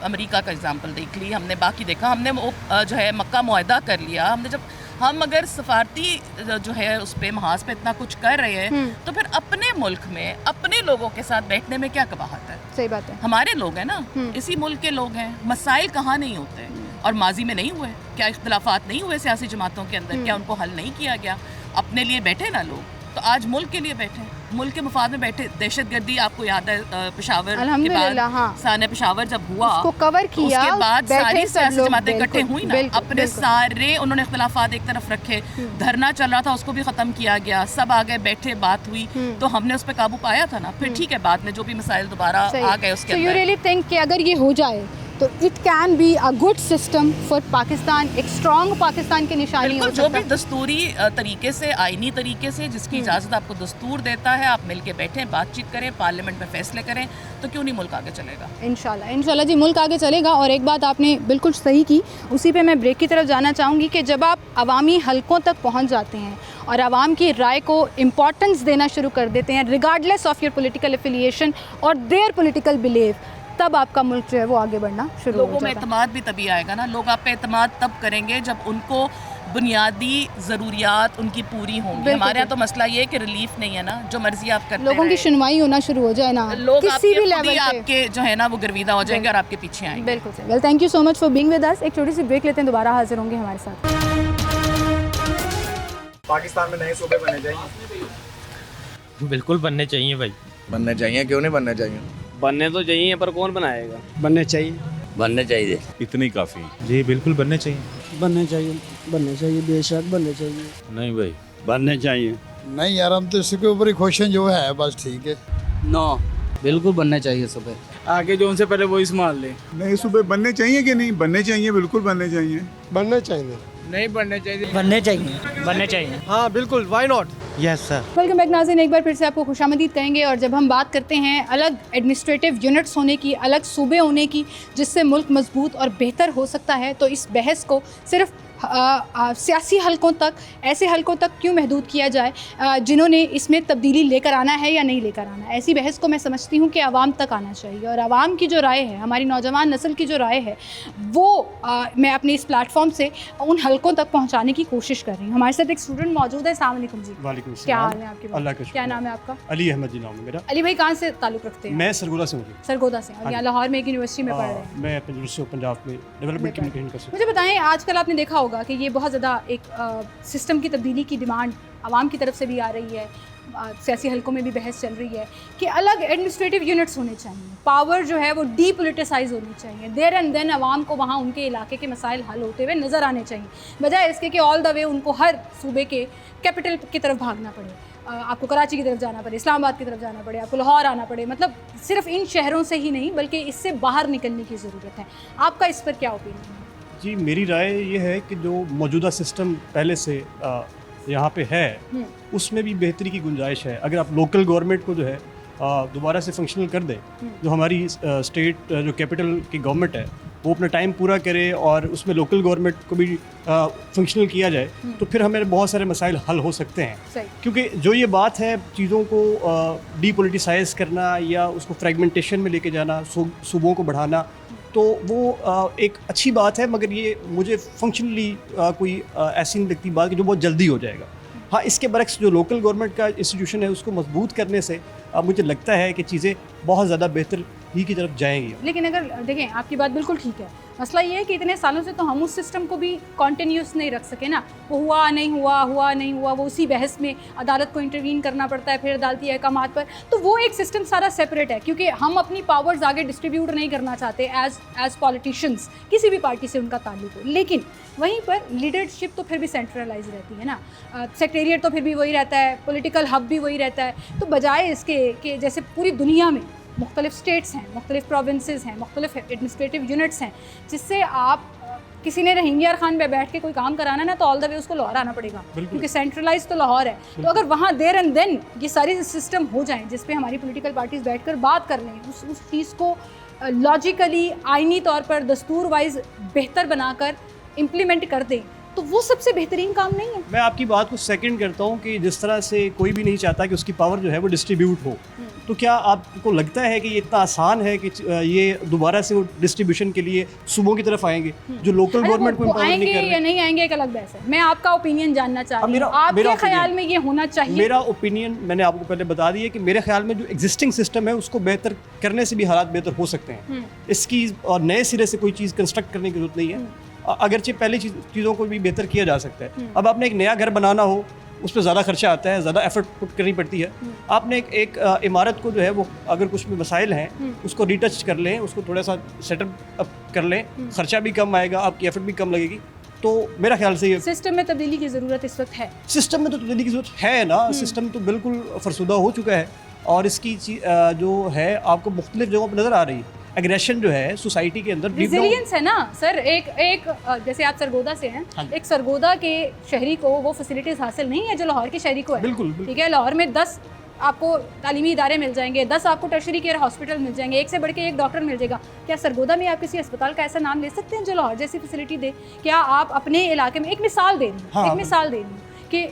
अमेरिका का एग्ज़ाम्पल देख ली, हमने बाकी देखा, हमने वो जो है मक्का मुआहदा कर लिया, हमने जब हम अगर सफारती जो है उस पे महाज पे इतना कुछ कर रहे हैं, तो फिर अपने मुल्क में अपने लोगों के साथ बैठने में क्या कबाहत है? सही बात है, हमारे लोग हैं ना, इसी मुल्क के लोग हैं, मसाइल कहाँ नहीं होते और माजी में नहीं हुए? क्या इख्तलाफात नहीं हुए सियासी जमातों के अंदर? क्या उनको हल नहीं किया गया? अपने लिए बैठे ना लोग, तो आज मुल्क के लिए बैठे, मुल्क के मुफाद में बैठे। दहशतगर्दी आपको याद है पेशावर के बाद, साने पेशावर जब हुआ उसको कवर किया, उसके बाद सारी सियासी जमातें इकट्ठे हुई ना, अपने सारे उन्होंने इख्तलाफात एक तरफ रखे, धरना चल रहा था उसको भी ख़त्म किया गया, सब आ गए, बैठे, बात हुई, तो हमने उस पर काबू पाया था ना। फिर ठीक है, बाद में जो भी मसाइल दोबारा आ गए उसके अंदर। यू रियली थिंक कि अगर ये हो जाए तो it can be a good system for Pakistan, एक स्ट्रॉन्ग पाकिस्तान की निशानी हो? जो भी दस्तूरी तरीके से, आइनी तरीके से जिसकी इजाज़त आपको दस्तूर देता है, आप मिलके बैठें, बातचीत करें, पार्लियामेंट में फैसले करें, तो क्यों नहीं मुल्क आगे चलेगा? इंशाल्लाह जी मुल्क आगे चलेगा। और एक बात आपने बिल्कुल सही की, उसी पे मैं ब्रेक की तरफ जाना चाहूँगी कि जब आप अवामी हलकों तक पहुँच जाते हैं और आवाम की राय को इम्पोर्टेंस देना शुरू कर देते हैं, regardless of your political affiliation और देयर पोलिटिकल बिलीव, तब आपका मुल्क जो है वो आगे बढ़ना शुरू हो जाएगा। लोगों में एतमाद भी तभी आएगा ना, लोग आप पे एतमाद तब करेंगे जब उनको बुनियादी ज़रूरियात उनकी पूरी होंगी। हमारे यहाँ तो मसला ये है कि रिलीफ नहीं है ना, जो मर्जी आप करते लोगों की सुनवाई होना शुरू हो जाए ना, लोग किसी भी लेवल पे आपके जो है ना वो गर्विदा हो जाएंगे और आपके पीछे आएंगे। बिल्कुल। Well, thank you so much for being with अस। एक छोटी सी ब्रेक लेते हैं, दोबारा हाजिर होंगे हमारे साथ। पाकिस्तान में नए सूबे बने चाहिए? बिल्कुल बनने चाहिए भाई। बनने चाहिए, क्यों नहीं बनने चाहिए? बनने तो चाहिए पर कौन बनाएगा? बनने चाहिए। बनने चाहिए। इतने ही काफ़ी जी बिल्कुल बनने चाहिए। बनने चाहिए बेशक बनने चाहिए। नहीं भाई, बनने चाहिए। नहीं यार, हम तो इसके ऊपर ही खुश हैं, जो है बस ठीक है। नो, बिल्कुल बनने चाहिए सुबह। आगे जो उनसे पहले वही संभाल ले। नहीं, सुबह बनने चाहिए कि नहीं? बनने चाहिए, बिल्कुल बनने चाहिए। बनना चाहिए। नहीं बनने चाहिए। बनने चाहिए। हाँ बिल्कुल, why not. Yes sir. Welcome back नाज़रीन, एक बार फिर से आपको खुशामदीद कहेंगे। और जब हम बात करते हैं अलग एडमिनिस्ट्रेटिव यूनिट्स होने की, अलग सूबे होने की, जिससे मुल्क मजबूत और बेहतर हो सकता है, तो इस बहस को सिर्फ सियासी हलकों तक, ऐसे हलकों तक क्यों महदूद किया जाए जिन्होंने इसमें तब्दीली लेकर आना है या नहीं लेकर आना है। ऐसी बहस को मैं समझती हूँ कि आवाम तक आना चाहिए, और आवाम की जो राय है, हमारी नौजवान नस्ल की जो राय है, वो मैं अपने इस प्लेटफॉर्म से उन हलकों तक पहुँचाने की कोशिश कर रही हूँ। हमारे साथ एक स्टूडेंट मौजूद है। अस्सलाम वालेकुम जी। वालेकुम क्या हाल है आपके? अल्लाह का क्या नाम है आपका? अली अहमद जी नाम है मेरा। अली भाई कहाँ से ताल्लुक़ रखते हैं? मैं सरगोदा से हूँ। सरगोदा से। और यहाँ लाहौर में एक यूनिवर्सिटी में पढ़ रहे हैं। मैं यूनिवर्सिटी ऑफ पंजाब में डेवलपमेंट कम्युनिकेशन का। मुझे बताएं, आजकल आपने देखा होगा कि ये बहुत ज़्यादा एक सिस्टम की तब्दीली की डिमांड आवाम की तरफ से भी आ रही है, सियासी हलकों में भी बहस चल रही है कि अलग एडमिनिस्ट्रेटिव यूनिट्स होने चाहिए, पावर जो है वो डीपोलिटिसाइज होनी चाहिए, देयर एंड देन आवाम को वहाँ उनके इलाके के मसाइल हल होते हुए नज़र आने चाहिए, बजाय इसके कि ऑल द वे उनको हर सूबे के कैपिटल की तरफ भागना पड़े। आपको कराची की तरफ जाना पड़े, इस्लामाबाद की तरफ जाना पड़े, आपको लाहौर आना पड़े। मतलब सिर्फ इन शहरों से ही नहीं बल्कि इससे बाहर निकलने की ज़रूरत है। आपका इस पर क्या ओपिनियन है? जी, मेरी राय ये है कि जो मौजूदा सिस्टम पहले से यहाँ पे है उसमें भी बेहतरी की गुंजाइश है। अगर आप लोकल गवर्नमेंट को जो है दोबारा से फंक्शनल कर दें, जो हमारी स्टेट जो कैपिटल की गवर्नमेंट है वो अपना टाइम पूरा करे और उसमें लोकल गवर्नमेंट को भी फंक्शनल किया जाए, तो फिर हमें बहुत सारे मसाइल हल हो सकते हैं। क्योंकि जो ये बात है चीज़ों को डीपोलिटिसाइज करना या उसको फ्रेगमेंटेशन में लेके जाना, सूबों को बढ़ाना, तो वो एक अच्छी बात है, मगर ये मुझे फंक्शनली कोई ऐसी नहीं लगती बात कि जो बहुत जल्दी हो जाएगा। हाँ, इसके बरक्स जो लोकल गवर्नमेंट का इंस्टीट्यूशन है उसको मजबूत करने से मुझे लगता है कि चीज़ें बहुत ज़्यादा बेहतर ही की तरफ जाएंगी। लेकिन अगर देखें, आपकी बात बिल्कुल ठीक है, मसला ये है कि इतने सालों से तो हम उस सिस्टम को भी कॉन्टीन्यूस नहीं रख सके ना। वो हुआ नहीं हुआ, वो उसी बहस में अदालत को इंटरवीन करना पड़ता है, फिर अदालती अहकामात पर, तो वो एक सिस्टम सारा सेपरेट है। क्योंकि हम अपनी पावर्स आगे डिस्ट्रीब्यूट नहीं करना चाहते एज पॉलिटिशियंस, किसी भी पार्टी से उनका ताल्लुक हो। लेकिन वहीं पर लीडरशिप तो फिर भी सेंट्रलाइज रहती है ना, सेक्रेटरिएट तो फिर भी वही रहता है, पॉलिटिकल हब भी वही रहता है। तो बजाय इसके कि जैसे पूरी दुनिया में मुख्तलिफ स्टेट्स हैं, मुख्तलिफ प्रोविंसेस हैं, मुख्तलिफ एडमिनिस्ट्रेटिव यूनिट्स हैं, जिससे आप किसी ने रहीम यार खान पे बैठ के कोई काम कराना ना, तो ऑल द वे उसको लाहौर आना पड़ेगा, क्योंकि सेंट्रलाइज तो लाहौर है। तो अगर वहाँ देयर एंड देन ये सारी सिस्टम हो जाएं जिस पे हमारी पॉलिटिकल पार्टीज बैठकर बात कर लें, उस चीज़ को लॉजिकली आइनी तौर पर दस्तूर वाइज बेहतर बनाकर इम्प्लीमेंट कर दें, तो वो सबसे बेहतरीन काम नहीं है। मैं आपकी बात को सेकंड करता हूँ कि जिस तरह से कोई भी नहीं चाहता कि उसकी पावर जो है वो डिस्ट्रीब्यूट हो, तो क्या आपको लगता है कि ये इतना आसान है कि ये दोबारा से वो डिस्ट्रीब्यूशन के लिए सूबों की तरफ आएंगे जो लोकल गवर्नमेंट को एम्पावर नहीं कर रहे? या नहीं आएंगे एक अलग बहस है। मैं आपका ओपिनियन जानना चाह रही हूँ, आपके ख्याल में ये होना चाहिए? मेरा ओपिनियन मैंने आपको पहले बता दिया कि मेरे ख्याल में जो एग्जिस्टिंग सिस्टम है उसको बेहतर करने से भी हालात बेहतर हो सकते हैं। इसकी और नए सिरे से कोई चीज़ कंस्ट्रक्ट करने की जरूरत नहीं है, अगरचे पहले चीज़ों को भी बेहतर किया जा सकता है। अब आपने एक नया घर बनाना हो, उस पर ज़्यादा खर्चा आता है, ज़्यादा एफर्ट पुट करनी पड़ती है। आपने एक इमारत को जो है वो अगर कुछ में मसाइल हैं उसको रीटच कर लें, उसको थोड़ा सा सेटअप कर लें, खर्चा भी कम आएगा, आपकी एफर्ट भी कम लगेगी। तो मेरा ख्याल से ये सिस्टम में तब्दीली की ज़रूरत इस वक्त है। सिस्टम में तो तब्दीली की ज़रूरत है ना, सिस्टम तो बिल्कुल फरसुदा हो चुका है और इसकी जो है आपको मुख्तलिफ जगहों पर नज़र आ रही है। एग्रेशन जो है सोसाइटी के अंदर रिजिलियंस है ना सर। एक जैसे आप सरगोदा से हैं, एक सरगोदा के शहरी को वो फैसिलिटीज़ हासिल नहीं है जो लाहौर के शहरी को है। बिल्कुल ठीक है, लाहौर में 10 आपको तालीमी इदारे मिल जाएंगे, 10 आपको टर्शरी केयर हॉस्पिटल मिल जाएंगे, एक से बढ़ के एक डॉक्टर मिल जाएगा। क्या सरगोदा में आप किसी अस्पताल का ऐसा नाम ले सकते हैं जो लाहौर जैसी फैसिलिटी दे? क्या आप अपने इलाके में एक मिसाल दे रही कि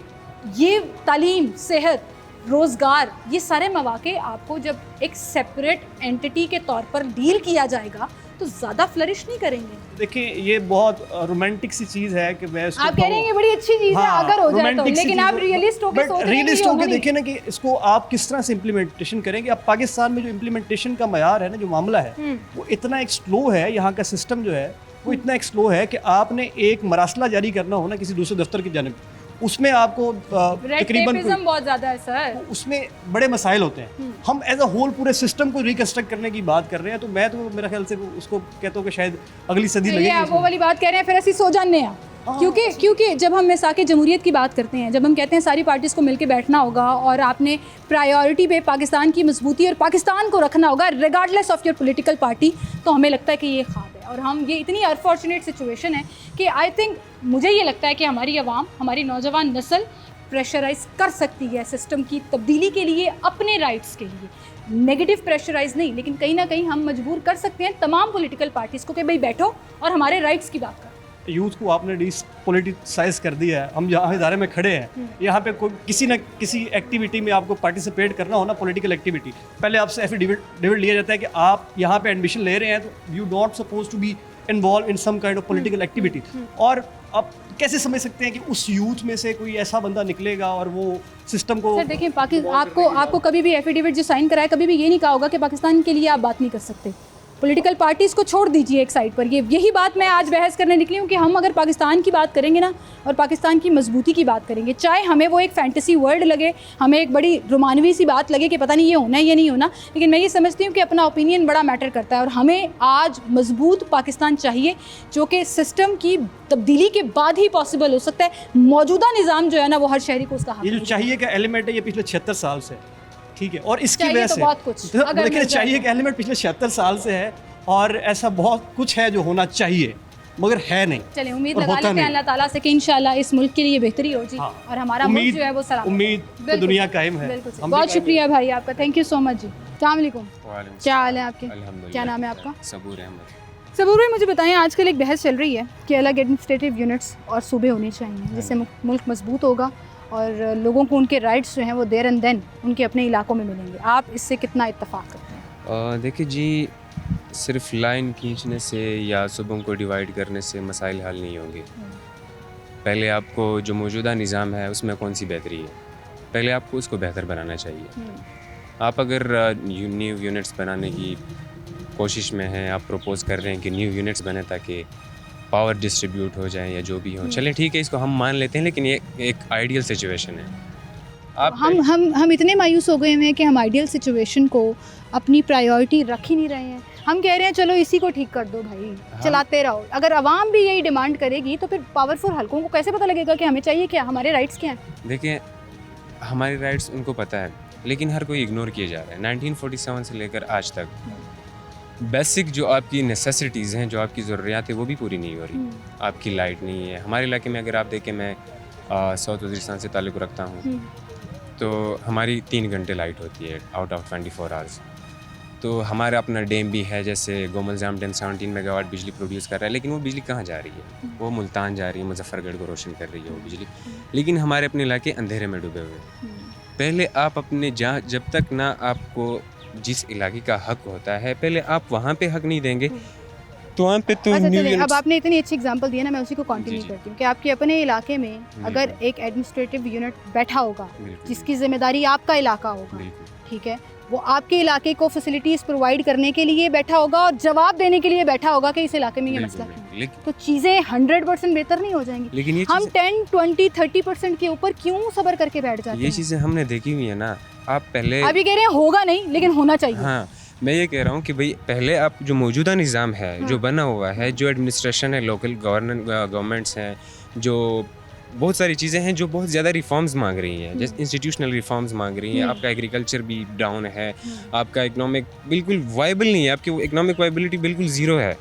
ये तालीम, सेहत, रोज़गार, ये सारे मौके आपको जब एक सेपरेट एंटिटी के तौर पर डील किया जाएगा तो ज़्यादा फ्लरिश नहीं करेंगे। देखिए, ये बहुत रोमांटिक सी चीज़ है कि मैं आप कह रहे हैं ये बड़ी अच्छी चीज़ है अगर हो जाए तो, लेकिन आप रियलिस्ट होकर सोच रहे हैं। रियलिस्ट होकर देखिए ना कि इसको आप किस तरह से इम्प्लीमेंटेशन करेंगे। अब पाकिस्तान में जो इम्प्लीमेंटेशन का मयार है ना, जो मामला है वो इतना एक स्लो है, यहाँ का सिस्टम जो है वो इतना एक स्लो है कि आपने एक मरासला जारी करना हो ना किसी दूसरे दफ्तर की जानिब, उसमें आपको रेड तकरीबन टेपिज्म बहुत ज़्यादा है सर। उसमें बड़े मसाइल होते हैं। हम एज अ होल पूरे सिस्टम को रिकन्स्ट्रक्ट करने की बात कर रहे हैं, तो मैं तो मेरा ख्याल से उसको कहता हूँ कि शायद अगली सदी ये लगेगी आप वो इसमें। वाली बात कह रहे हैं, फिर ऐसी सो जाने हैं। क्योंकि जब हम मिसाक़े जमहूरियत की बात करते हैं, जब हम कहते हैं सारी पार्टीज़ को मिलकर बैठना होगा और आपने प्रायोरिटी पे पाकिस्तान की मजबूती और पाकिस्तान को रखना होगा regardless of your political party, तो हमें लगता है कि ये ख्वाब है। और हम ये इतनी अनफॉर्चुनेट सिचुएशन है कि आई थिंक मुझे ये लगता है कि हमारी आवाम, हमारी नौजवान नस्ल प्रेशराइज कर सकती है सिस्टम की तब्दीली के लिए, अपने राइट्स के लिए। नेगेटिव प्रेशराइज नहीं, लेकिन कहीं ना कहीं हम मजबूर कर सकते हैं तमाम पॉलिटिकल पार्टीज़ को कि भाई बैठो और हमारे राइट्स की बात करो। यूथ को आपने डिसपोलिटिसाइज कर दिया है। हम जहाँ इदारे में खड़े हैं, यहाँ पे कोई किसी न किसी एक्टिविटी में आपको पार्टिसिपेट करना हो ना, पॉलिटिकल एक्टिविटी, पहले आपसे एफिडेविट लिया जाता है कि आप यहाँ पे एडमिशन ले रहे हैं, तो you not suppose to be involve in some kind of political activity. और आप कैसे समझ सकते हैं कि उस यूथ में से कोई ऐसा बंदा निकलेगा और वो सिस्टम को। सर देखिए, आपको कभी भी एफिडेविट जो साइन कराया, कभी भी ये नहीं कहा होगा कि पाकिस्तान के लिए आप बात नहीं कर सकते। पॉलिटिकल पार्टीज़ को छोड़ दीजिए एक साइड पर। यही बात मैं आज बहस करने निकली हूँ कि हम अगर पाकिस्तान की बात करेंगे ना, और पाकिस्तान की मजबूती की बात करेंगे, चाहे हमें वो एक फैंटेसी वर्ल्ड लगे, हमें एक बड़ी रोमानवी सी बात लगे कि पता नहीं ये होना है ये नहीं होना, लेकिन मैं ये समझती हूँ कि अपना ओपिनियन बड़ा मैटर करता है। और हमें आज मजबूत पाकिस्तान चाहिए, जो कि सिस्टम की तब्दीली के बाद ही पॉसिबल हो सकता है। मौजूदा निज़ाम जो है ना, वो हर शहरी को उसका हक ये जो नहीं चाहिए का एलिमेंट है, ये पिछले 76 साल से है, ठीक है। और इसकी चाहिए वजह तो से बहुत कुछ, अगर देखिए, मिल जाए चाहिए तो। का एलिमेंट पिछले 76 साल से है, और ऐसा बहुत कुछ है जो होना चाहिए मगर है नहीं। चलिए, उम्मीद और लगा होता लेते हैं नहीं। अल्लाह ताला से कि इंशाल्लाह इस मुल्क के लिए बेहतरी हो जी, हाँ। और हमारा मुल्क जो है वो सलामत हो। उम्मीद तो बिल्कुल। दुनिया कायम है। बिल्कुल सही। हम भी बहुत कायम शुक्रिया भाई आपका, थैंक यू सो मच जी। अस्सलाम वालेकुम, क्या हाल है आपके? क्या नाम है आपका? सबूर अहमद। सबूर भाई, मुझे बताएं, आजकल एक बहस चल रही है कि अलग एडमिनिस्ट्रेटिव यूनिट्स और सूबे होने चाहिए, जिससे मुल्क मजबूत होगा और लोगों को उनके राइट्स जो हैं वो देर एंड देन उनके अपने इलाकों में मिलेंगे। आप इससे कितना इत्तेफाक करते हैं? देखिए जी, सिर्फ लाइन खींचने से या सूबों को डिवाइड करने से मसाइल हल नहीं होंगे। पहले आपको जो मौजूदा निज़ाम है उसमें कौन सी बेहतरी है, पहले आपको उसको बेहतर बनाना चाहिए। आप अगर न्यू यूनिट्स बनाने की कोशिश में हैं, आप प्रपोज़ कर रहे हैं कि न्यू यूनिट्स बने ताकि पावर डिस्ट्रीब्यूट हो जाए या जो भी हो, चलें ठीक है, इसको हम मान लेते हैं, लेकिन ये एक आइडियल सिचुएशन है। आप हम इतने मायूस हो गए हैं कि हम आइडियल सिचुएशन को अपनी प्रायोरिटी रख ही नहीं रहे हैं। हम कह रहे हैं चलो इसी को ठीक कर दो भाई, चलाते रहो। अगर आवाम भी यही डिमांड करेगी तो फिर पावरफुल हलकों को कैसे पता लगेगा कि हमें चाहिए क्या, हमारे राइट्स क्या हैं? देखिए, हमारे राइट्स उनको पता है, लेकिन हर कोई इग्नोर किए जा रहा है। 1947 से लेकर आज तक बेसिक जो आपकी नेसेसिटीज़ हैं, जो आपकी ज़रूरियात है, वो भी पूरी नहीं हो रही। आपकी लाइट नहीं है। हमारे इलाके में अगर आप देखें, मैं साउथ वज़ीरिस्तान से ताल्लुक़ रखता हूँ, तो हमारी 3 घंटे लाइट होती है आउट ऑफ 24 आवर्स। तो हमारा अपना डैम भी है, जैसे गोमलजाम डैम 17 मेगावाट बिजली प्रोड्यूस कर रहा है, लेकिन वो बिजली कहाँ जा रही है? वो मुल्तान जा रही है, मुजफ्फरगढ़ को रोशन कर रही है वो बिजली। लेकिन हमारे अपने इलाके अंधेरे में डूबे हुए हैं। पहले आप अपने जब तक ना आपको जिस इलाके का हक होता है, पहले आप वहाँ पे हक नहीं देंगे तो वहाँ पे तो अच्छा, न्यू चलिए, अब यूनिट्स। आपने इतनी अच्छी एग्जांपल दी है ना, मैं उसी को कंटिन्यू जी। करती हूँ कि आपके अपने इलाके में अगर एक एडमिनिस्ट्रेटिव यूनिट बैठा होगा बिल्कुल, जिसकी जिम्मेदारी आपका इलाका होगा, बिल्कुल। ठीक है, वो आपके इलाके को फैसिलिटीज़ प्रोवाइड करने के लिए बैठा होगा और जवाब देने के लिए बैठा होगा कि इस इलाके में ये बिल्कुल, मसला बिल्कुल। है, तो चीज़ें 100% बेहतर नहीं हो जाएंगी। लेकिन ये हम चीज़ें 10, 20, 30% के ऊपर क्यों सब्र करके बैठ जाते ये हैं? चीज़ें हमने देखी हुई है ना। आप पहले आप ये कह रहे हैं होगा नहीं, लेकिन होना चाहिए। हाँ, मैं ये कह रहा हूँ कि भाई पहले आप जो मौजूदा निज़ाम है, जो बना हुआ है, जो एडमिनिस्ट्रेशन है, लोकल गवर्नमेंट्स हैं, जो बहुत सारी चीज़ें हैं जो बहुत ज़्यादा रिफॉर्म्स मांग रही हैं, जैसे इंस्टीट्यूशनल रिफॉर्म्स मांग रही हैं। आपका एग्रीकल्चर भी डाउन है, आपका इकोनॉमिक बिल्कुल वाइबल नहीं है, आपकी इकोनॉमिक वाइबिलिटी बिल्कुल ज़ीरो है।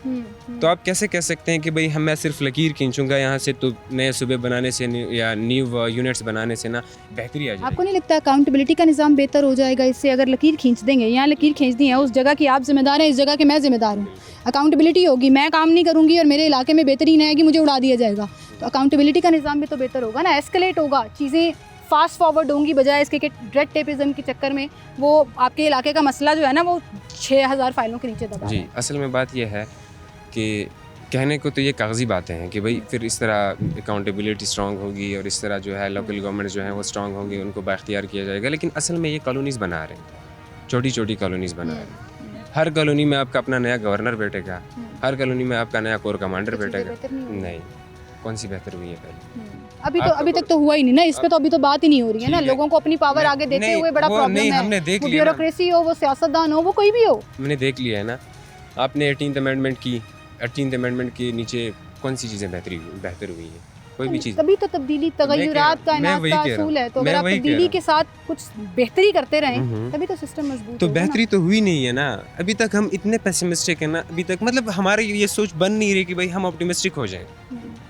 तो आप कैसे कह सकते हैं कि भाई मैं सिर्फ लकीर खींचूंगा यहाँ से तो नए सूबे बनाने से या न्यू यूनिट्स बनाने से ना बेहतरी आ जाएगी? आपको नहीं लगता अकाउंटेबिलिटी का निज़ाम बेहतर हो जाएगा इससे? अगर लकीर खींच देंगे, यहाँ लकीर खींच दी है, उस जगह की आप जिम्मेदार हैं, इस जगह के मैं जिम्मेदार हूँ, अकाउंटेबिलिटी होगी, मैं काम नहीं करूँगी और मेरे इलाके में बेहतरी नहीं आएगी, मुझे उड़ा दिया जाएगा, तो अकाउंटेबिलिटी का निज़ाम भी तो बेहतर होगा ना, एस्केलेट होगा, चीज़ें फास्ट फॉरवर्ड होंगी, बजाय इसके कि रेड टेपिज्म के चक्कर में वो आपके इलाके का मसला जो है ना वो 6000 फाइलों के नीचे दबा जी। असल में बात यह है कि कहने को तो ये कागजी बातें हैं कि भाई फिर इस तरह अकाउंटेबिलिटी स्ट्रॉन्ग होगी और इस तरह जो है लोकल गवर्नमेंट जो है वो स्ट्रॉन्ग होंगे, उनको बाख्तियार किया जाएगा। लेकिन असल में ये कॉलोनीज़ बना रहे हैं, छोटी छोटी कॉलोनीज़ बना रहे हैं। हर कॉलोनी में आपका अपना नया गवर्नर बैठेगा, हर कॉलोनी में आपका नया कोर कमांडर बैठेगा, नहीं। कौन सी बेहतर हुई है पहले? अभी तक तो हुआ ही नहीं ना, इस पे तो अभी तो बात ही नहीं हो रही है ना। ठीक है। लोगों को अपनी पावर आगे देते नहीं, हुए बड़ा वो प्रॉब्लम नहीं, है। हमने देख वो लिया ना। ब्यूरोक्रेसी हो, वो सियासतदान हो, वो कोई भी हो। हमने देख लिया है ना, आपने 18th अमेंडमेंट की, 18th अमेंडमेंट के नीचे कौन सी चीज़ें बेहतर हुई हैं? कोई भी चीज़। तभी तो तब्दीली तगय्युरात का मैं इनात वही का कह रहा हूँ। असूल है। तो मैं अगर आप वही कह तब्दीली रहा के साथ कुछ बेहतरी करते रहें हम्म। तभी तो सिस्टम मजबूत तो होगा ना। बेहतरी तो हुई नहीं है ना अभी तक। हम इतने पेसिमिस्टिक हैं ना अभी तक, मतलब हमारी ये सोच बन नहीं रही कि भाई हम ऑप्टिमिस्टिक हो जाएं।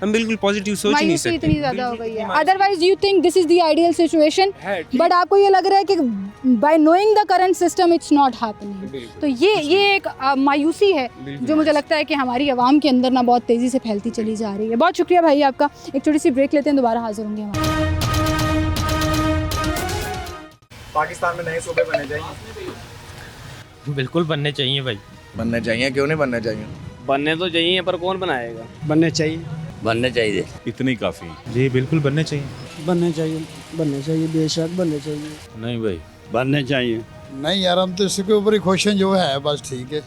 हम बिल्कुल पॉजिटिव सोच ही नहीं मायूसी सकते। इतनी ज्यादा हो बिल्कुल गई है। इतनी otherwise you think this is the ideal situation, है, ठीक। बट आपको ये लग रहा है कि bye knowing the current system it's not happening. बिल्कुल। तो ये एक मायूसी है बिल्कुल जो मुझे लगता है कि हमारी आवाम के अंदर ना बहुत तेज़ी से फैलती चली जा रही है। बहुत शुक्रिया भाई आपका। एक छोटी सी ब्रेक लेते हैं, दोबारा हाजिर होंगे हम। पाकिस्तान में नए सूबे बने चाहिए। बिल्कुल बनने चाहिए भाई। बनने चाहिए, क्यों नहीं बनने चाहिए? बनने तो चाहिए पर कौन बनाएगा? बनने चाहिए। बनने चाहिए। इतने ही काफ़ी हैं। जी बिल्कुल बनने चाहिए। बनने चाहिए बेशक बनने चाहिए। नहीं भाई, बनने चाहिए। नहीं यार, हम तो इसके ऊपर ही खुश हैं, जो है बस ठीक है।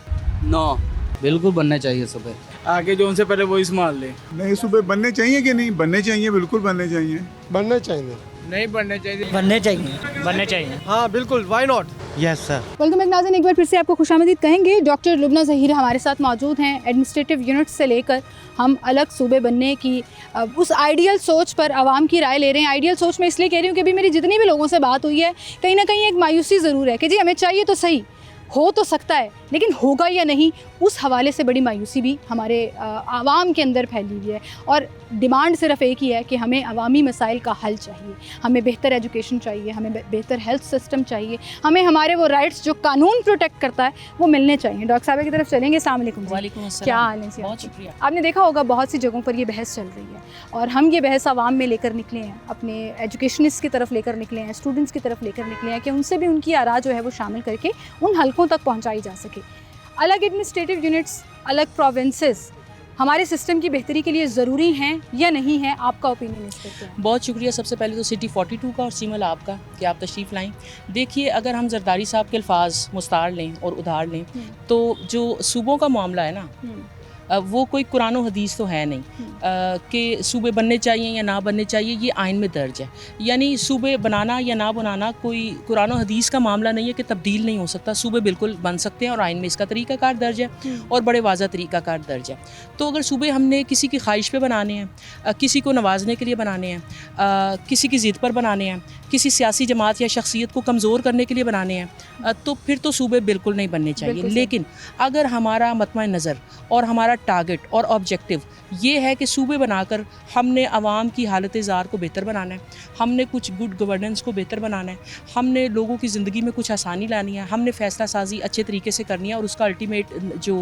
नो, बिल्कुल बनने चाहिए सुबह। आगे जो उनसे पहले वही संभाल ले। नए सूबे बनने चाहिए कि नहीं? बनने चाहिए, बिल्कुल बनने चाहिए। बनने चाहिए। नहीं बनने चाहिए। बनने चाहिए। हाँ बिल्कुल, why not. Yes sir. Welcome back नाज़रीन, एक बार फिर से आपको खुशामदीद कहेंगे। डॉक्टर लुबना ज़हीर हमारे साथ मौजूद हैं। एडमिनिस्ट्रेटिव यूनिट से लेकर हम अलग सूबे बनने की उस आइडियल सोच पर आवाम की राय ले रहे हैं। आइडियल सोच में इसलिए कह रही हूँ कि अभी मेरी जितनी भी लोगों से बात हुई है, कहीं ना कहीं एक मायूसी ज़रूर है कि जी हमें चाहिए तो सही, हो तो सकता है, लेकिन होगा या नहीं, उस हवाले से बड़ी मायूसी भी हमारे आवाम के अंदर फैली हुई है। और डिमांड सिर्फ एक ही है कि हमें अवामी मसाइल का हल चाहिए, हमें बेहतर एजुकेशन चाहिए, हमें बेहतर हेल्थ सिस्टम चाहिए, हमें हमारे वो राइट्स जो कानून प्रोटेक्ट करता है वो मिलने चाहिए। डॉक्टर साहब की तरफ चलेंगे। अस्सलाम वालेकुम। वालेकुम अस्सलाम। क्या हाल है जी? बहुत शुक्रिया। आपने देखा होगा बहुत सी जगहों पर ये बहस चल रही है और हम ये बहस आवाम में लेकर निकले हैं, अपने एजुकेशनिस्ट की तरफ लेकर निकले हैं, स्टूडेंट्स की तरफ लेकर निकले हैं कि उनसे भी उनकी आरा जो है वो शामिल करके उन हलकों तक पहुँचाई जा सके। अलग एडमिनिस्ट्रेटिव यूनिट्स, अलग प्रोविंसेस हमारे सिस्टम की बेहतरी के लिए ज़रूरी हैं या नहीं हैं? आपका ओपिनियन इस पर क्या है? बहुत शुक्रिया सबसे पहले तो सिटी 42 का और सीमल आपका कि आप तशरीफ़ लाएं। देखिए, अगर हम जरदारी साहब के अल्फाज मुस्तार लें और उधार लें तो जो सूबों का मामला है ना, वो कोई कुरान और हदीस तो है नहीं कि सूबे बनने चाहिए या ना बनने चाहिए, ये आइन में दर्ज है। यानी सूबे बनाना या ना बनाना कोई कुरान और हदीस का मामला नहीं है कि तब्दील नहीं हो सकता। सूबे बिल्कुल बन सकते हैं और आइन में इसका तरीक़ाकार दर्ज है और बड़े वाज़ा तरीक़ाकार दर्ज है। तो अगर सूबे हमने किसी की ख्वाहिश पे बनाने हैं, किसी को नवाजने के लिए बनाने हैं, किसी की ज़िद पर बनाने हैं, किसी सियासी जमात या शख्सियत को कमज़ोर करने के लिए बनाने हैं, तो फिर तो सूबे बिल्कुल नहीं बनने चाहिए। लेकिन अगर हमारा मतमा नज़र और हमारा टारगेट और ऑब्जेक्टिव ये है कि सूबे बनाकर हमने आवाम की हालत ज़ार को बेहतर बनाना है, हमने कुछ गुड गवर्नेंस को बेहतर बनाना है, हमने लोगों की ज़िंदगी में कुछ आसानी लानी है, हमने फ़ैसला साजी अच्छे तरीके से करनी है और उसका अल्टीमेट जो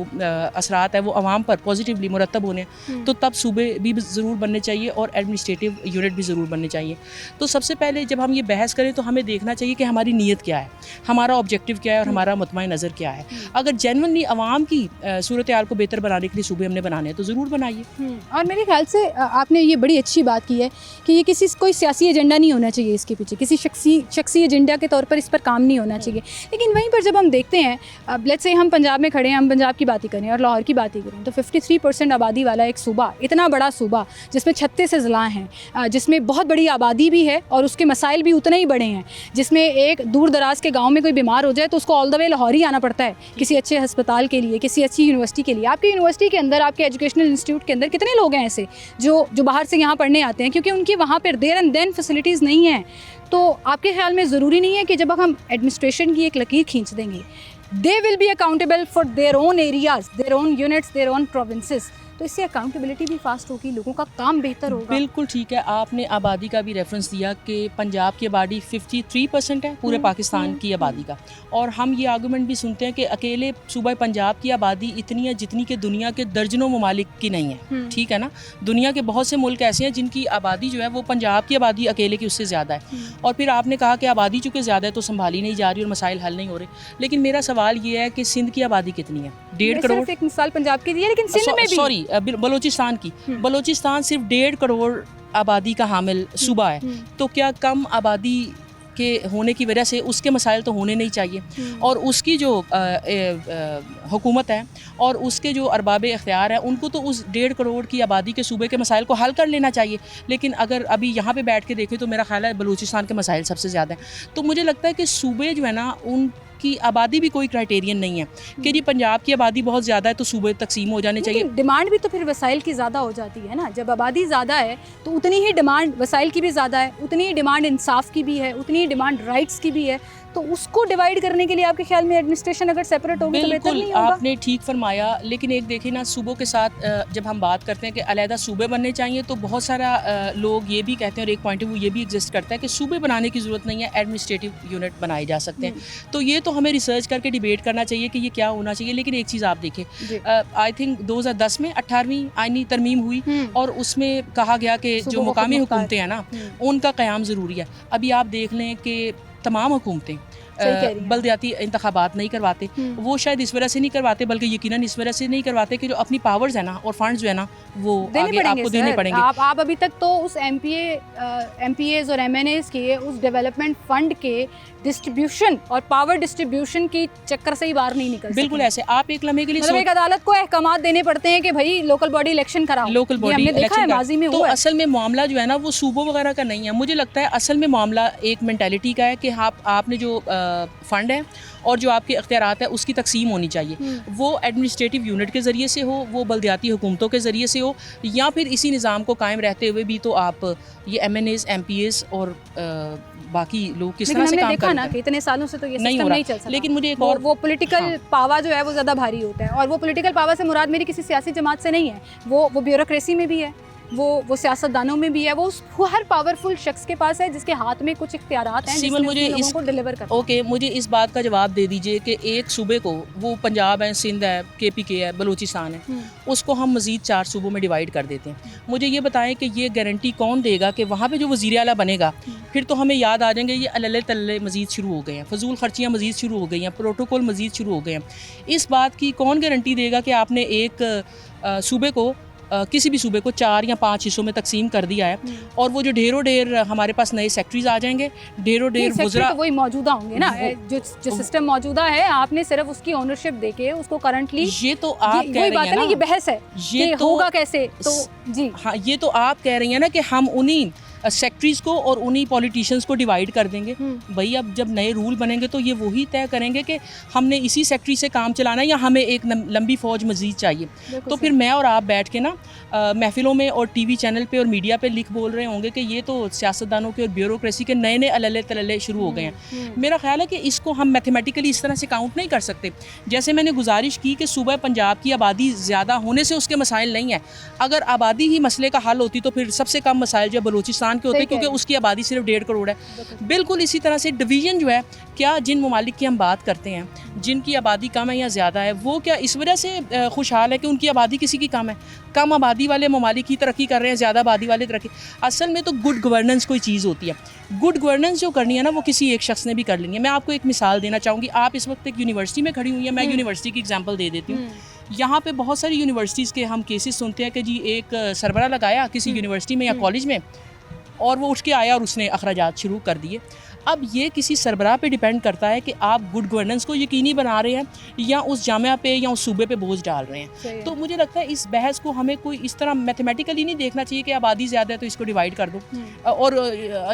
असरात है वो आवाम पर पॉजिटिवली मुरतब होने हैं, तो तब सूबे भी ज़रूर बनने चाहिए और एडमिनिस्ट्रेटिव यूनिट भी ज़रूर बनने चाहिए। तो सबसे पहले जब हम ये बहस करें तो हमें देखना चाहिए कि हमारी नीयत क्या है, हमारा ऑब्जेक्टिव क्या है और हमारा मतमा नज़र क्या है। अगर जेन्युइनली आवाम की सूरत हाल को बेहतर बनाने के लिए सूबे हमने बनाने हैं तो ज़रूर बनाइए। और मेरे ख्याल से आपने ये बड़ी अच्छी बात की है कि ये किसी कोई सियासी एजेंडा नहीं होना चाहिए, इसके पीछे किसी शख्सी एजेंडा के तौर पर इस पर काम नहीं होना चाहिए। लेकिन वहीं पर जब हम देखते हैं, अब लेट्स से हम पंजाब में खड़े हैं, हम पंजाब की बात ही करें और लाहौर की बात ही करें, तो 53% आबादी वाला एक सूबा, इतना बड़ा सूबा जिसमें 36 अज़ला हैं, जिसमें बहुत बड़ी आबादी भी है और उसके मसाइल भी उतने ही बड़े हैं, जिसमें एक दूर दराज के गाँव में कोई बीमार हो जाए तो उसको ऑल द वे लाहौर ही आना पड़ता है किसी अच्छे हस्पताल के लिए, किसी अच्छी यूनिवर्सिटी के लिए। आपकी यूनिवर्सिटी के अंदर, आपके एजुकेशनल इंस्टीट्यूट के अंदर कितने लोग हैं ऐसे जो बाहर से यहाँ पढ़ने आते हैं क्योंकि उनकी वहाँ पर देयर एंड देन फैसिलिटीज़ नहीं हैं? तो आपके ख्याल में ज़रूरी नहीं है कि जब हम एडमिनिस्ट्रेशन की एक लकीर खींच देंगे, they will be accountable for their own areas, their own units, their own provinces, तो इससे अकाउंटेबिलिटी भी फास्ट होगी, लोगों का काम बेहतर होगा? बिल्कुल ठीक है। आपने आबादी का भी रेफरेंस दिया कि पंजाब की आबादी 53% है पूरे पाकिस्तान की आबादी का, और हम ये आर्गूमेंट भी सुनते हैं कि अकेले सूबा पंजाब की आबादी इतनी है जितनी कि दुनिया के दर्जनों ममालिक की नहीं है। ठीक है ना, दुनिया के बहुत से मुल्क ऐसे हैं जिनकी आबादी जो है वो पंजाब की आबादी अकेले की उससे ज़्यादा है। और फिर आपने कहा कि आबादी चूँकि ज़्यादा है तो संभाली नहीं जा रही और मसाइल हल नहीं हो रहे। लेकिन मेरा सवाल ये है कि सिंध की आबादी कितनी है? 1.5 करोड़। एक मिसाल पंजाब की दी है, लेकिन सिंध में भी, सॉरी बलोचिस्तान की, बलोचिस्तान सिर्फ 1.5 करोड़ आबादी का हामिल सूबा है। तो क्या कम आबादी के होने की वजह से उसके मसाइल तो होने नहीं चाहिए और उसकी जो हुकूमत है और उसके जो अरबाब इख्तियार है उनको तो उस 1.5 करोड़ की आबादी के सूबे के मसाइल को हल कर लेना चाहिए। लेकिन अगर अभी यहाँ पे बैठ के देखें तो मेरा ख्याल है बलूचिस्तान के मसाइल सबसे ज़्यादा हैं। तो मुझे लगता है कि सूबे जो है ना उनकी आबादी भी कोई क्राइटेरियन नहीं है कि जी पंजाब की आबादी बहुत ज़्यादा है तो सूबे तकसीम हो जाने चाहिए। डिमांड भी तो फिर वसाइल की ज़्यादा हो जाती है ना, जब आबादी ज़्यादा है तो उतनी ही डिमांड वसाइल की भी ज़्यादा है, उतनी ही डिमांड इंसाफ की भी है, उतनी ही डिमांड राइट्स की भी है। तो उसको डिवाइड करने के लिए आपके ख्याल में एडमिनिस्ट्रेशन अगर सेपरेट होगी तो बेहतर नहीं होगा? आपने ठीक फरमाया, लेकिन एक देखिए ना सूबों के साथ जब हम बात करते हैं कि अलहदा सूबे बनने चाहिए तो बहुत सारा लोग ये भी कहते हैं और एक पॉइंट ऑफ व्यू ये भी एग्जिस्ट करता है कि सूबे बनाने की ज़रूरत नहीं है, एडमिनिस्ट्रेटिव यूनिट बनाए जा सकते हैं। तो ये तो हमें रिसर्च करके डिबेट करना चाहिए कि ये क्या होना चाहिए। लेकिन एक चीज़ आप देखिए, आई थिंक 2010 में 18वीं आईनी तरमीम हुई और उसमें कहा गया कि जो मुकामी हुकूमतें हैं ना उनका क़याम ज़रूरी है। अभी आप देख लें कि तमाम हुकूमतें बल्दियाती इंतखाबात नहीं करवाते, वो शायद इस वजह से नहीं करवाते बल्कि यकीनन इस वजह से नहीं करवाते कि जो अपनी पावर्स है ना और फंड्स जो है ना वो आगे आपको देने पड़ेंगे। आप अभी तक तो उस MPAs और MNAs के उस डेवलपमेंट फंड के डिस्ट्रीब्यूशन और पावर डिस्ट्रीब्यूशन की चक्कर से ही बाहर नहीं निकल सकते। बिल्कुल ऐसे आप एक लम्हे के लिए मतलब एक अदालत को अहकामात देने पड़ते हैं कि भाई लोकल बॉडी इलेक्शन कराओ, लोकल बॉडी इलेक्शन माजी में तो असल में मामला जो है ना वो सूबों वगैरह का नहीं है। मुझे लगता है असल में मामला एक मेंटालिटी का है कि आपने जो फंड है और जो आपके अख्तियारात है उसकी तकसीम होनी चाहिए। वो एडमिनिस्ट्रेटिव यूनिट के ज़रिए से हो, वो बल्दियाती हुकूमतों के ज़रिए से हो, या फिर इसी निज़ाम को कायम रहते हुए भी तो आप ये MNAs MPAs और बाकी लोग किस तरह से काम कर रहे हैं। इतने सालों से तो ये सिस्टम नहीं चल सकता। लेकिन मुझे एक और वो पॉलिटिकल पावर जो है वो ज़्यादा भारी होता है और वो पॉलिटिकल पावर से मुराद मेरी किसी सियासी जमात से नहीं है, वो ब्यूरोक्रेसी में भी है, वो सियासतदानों में भी है, वो हर पावरफुल शख्स के पास है जिसके हाथ में कुछ इख्तियारात हैं जिसने मुझे इसको डिलीवर करना। ओके, मुझे इस बात का जवाब दे दीजिए कि एक सूबे को, वो पंजाब है, सिंध है, KPK है, बलूचिस्तान है, उसको हम मज़ीद 4 सूबों में डिवाइड कर देते हैं। मुझे ये बताएं कि ये गारंटी कौन देगा कि वहाँ पे जो वज़ीर आला बनेगा फिर तो हमें याद आ जाएंगे ये अल्ले तल्ले मज़ीद शुरू हो गए हैं, फजूल खर्चियाँ मज़ीद शुरू हो गई हैं, प्रोटोकॉल मज़ीद शुरू हो गए हैं। इस बात की कौन गारंटी देगा कि आपने एक सूबे को किसी भी सूबे को 4 या 5 हिस्सों में तकसीम कर दिया है और वो जो ढेरों ढेर हमारे पास नए सेक्टरीज आ जाएंगे, ढेरों ढेर वज़रा तो वही मौजूदा होंगे ना, जो सिस्टम मौजूदा है आपने सिर्फ उसकी ओनरशिप देके उसको करंटली, ये तो आप कह रही हैं ना, ये बहस है ये तो होगा कैसे। तो जी हाँ, ये तो आप कह रही हैं ना कि हम उन्हीं सेक्टरीज़ को और उन्हीं पॉलिटिशियंस को डिवाइड कर देंगे। भाई अब जब नए रूल बनेंगे तो ये वही तय करेंगे कि हमने इसी सेक्टरी से काम चलाना है या हमें एक लंबी फ़ौज मज़ीद चाहिए। तो फिर मैं और आप बैठ के ना महफिलों में और TV चैनल पे और मीडिया पे लिख बोल रहे होंगे कि ये तो सियासतदानों के और ब्यूरोक्रेसी के नए नए अल्ले तल्ले शुरू हो गए हैं। मेरा ख्याल है कि इसको हम मैथमेटिकली इस तरह से काउंट नहीं कर सकते। जैसे मैंने गुजारिश की कि सूबा पंजाब की आबादी ज़्यादा होने से उसके मसाइल नहीं है, अगर आबादी ही मसले का हल होती तो फिर सबसे कम मसाइल जो बलूचिस्तान के होते क्योंकि उसकी आबादी सिर्फ 1.5 करोड़ है। बिल्कुल इसी तरह से डिवीज़न जो है, क्या जिन ममालिक की हम बात करते हैं जिनकी आबादी कम है या ज़्यादा है, वो क्या इस वजह से खुशहाल है कि उनकी आबादी किसी की कम है? कम आबादी वाले ममालिक ही तरक्की कर रहे हैं, ज़्यादा आबादी वाले तरक्की। असल में तो गुड गवर्नेंस कोई चीज़ होती है। गुड गवर्नेंस जो करनी है ना वो किसी एक शख्स ने भी कर लेनी है। मैं आपको एक मिसाल देना चाहूँगी। आप इस वक्त एक यूनिवर्सिटी में खड़ी हुई हैं, मैं यूनिवर्सिटी की एग्जाम्पल दे देती हूँ। यहाँ पे बहुत सारी यूनिवर्सिटीज़ के हम केसेस सुनते हैं कि जी एक सरबरा लगाया किसी यूनिवर्सिटी में या कॉलेज में और वो उठ के आया और उसने अखराजात शुरू कर दिए। अब ये किसी सरबराह पे डिपेंड करता है कि आप गुड गवर्नेंस को यकीनी बना रहे हैं या उस जामिया पे या उस सूबे पे बोझ डाल रहे हैं। तो मुझे लगता है इस बहस को हमें कोई इस तरह मैथमेटिकली नहीं देखना चाहिए कि आबादी ज़्यादा है तो इसको डिवाइड कर दो और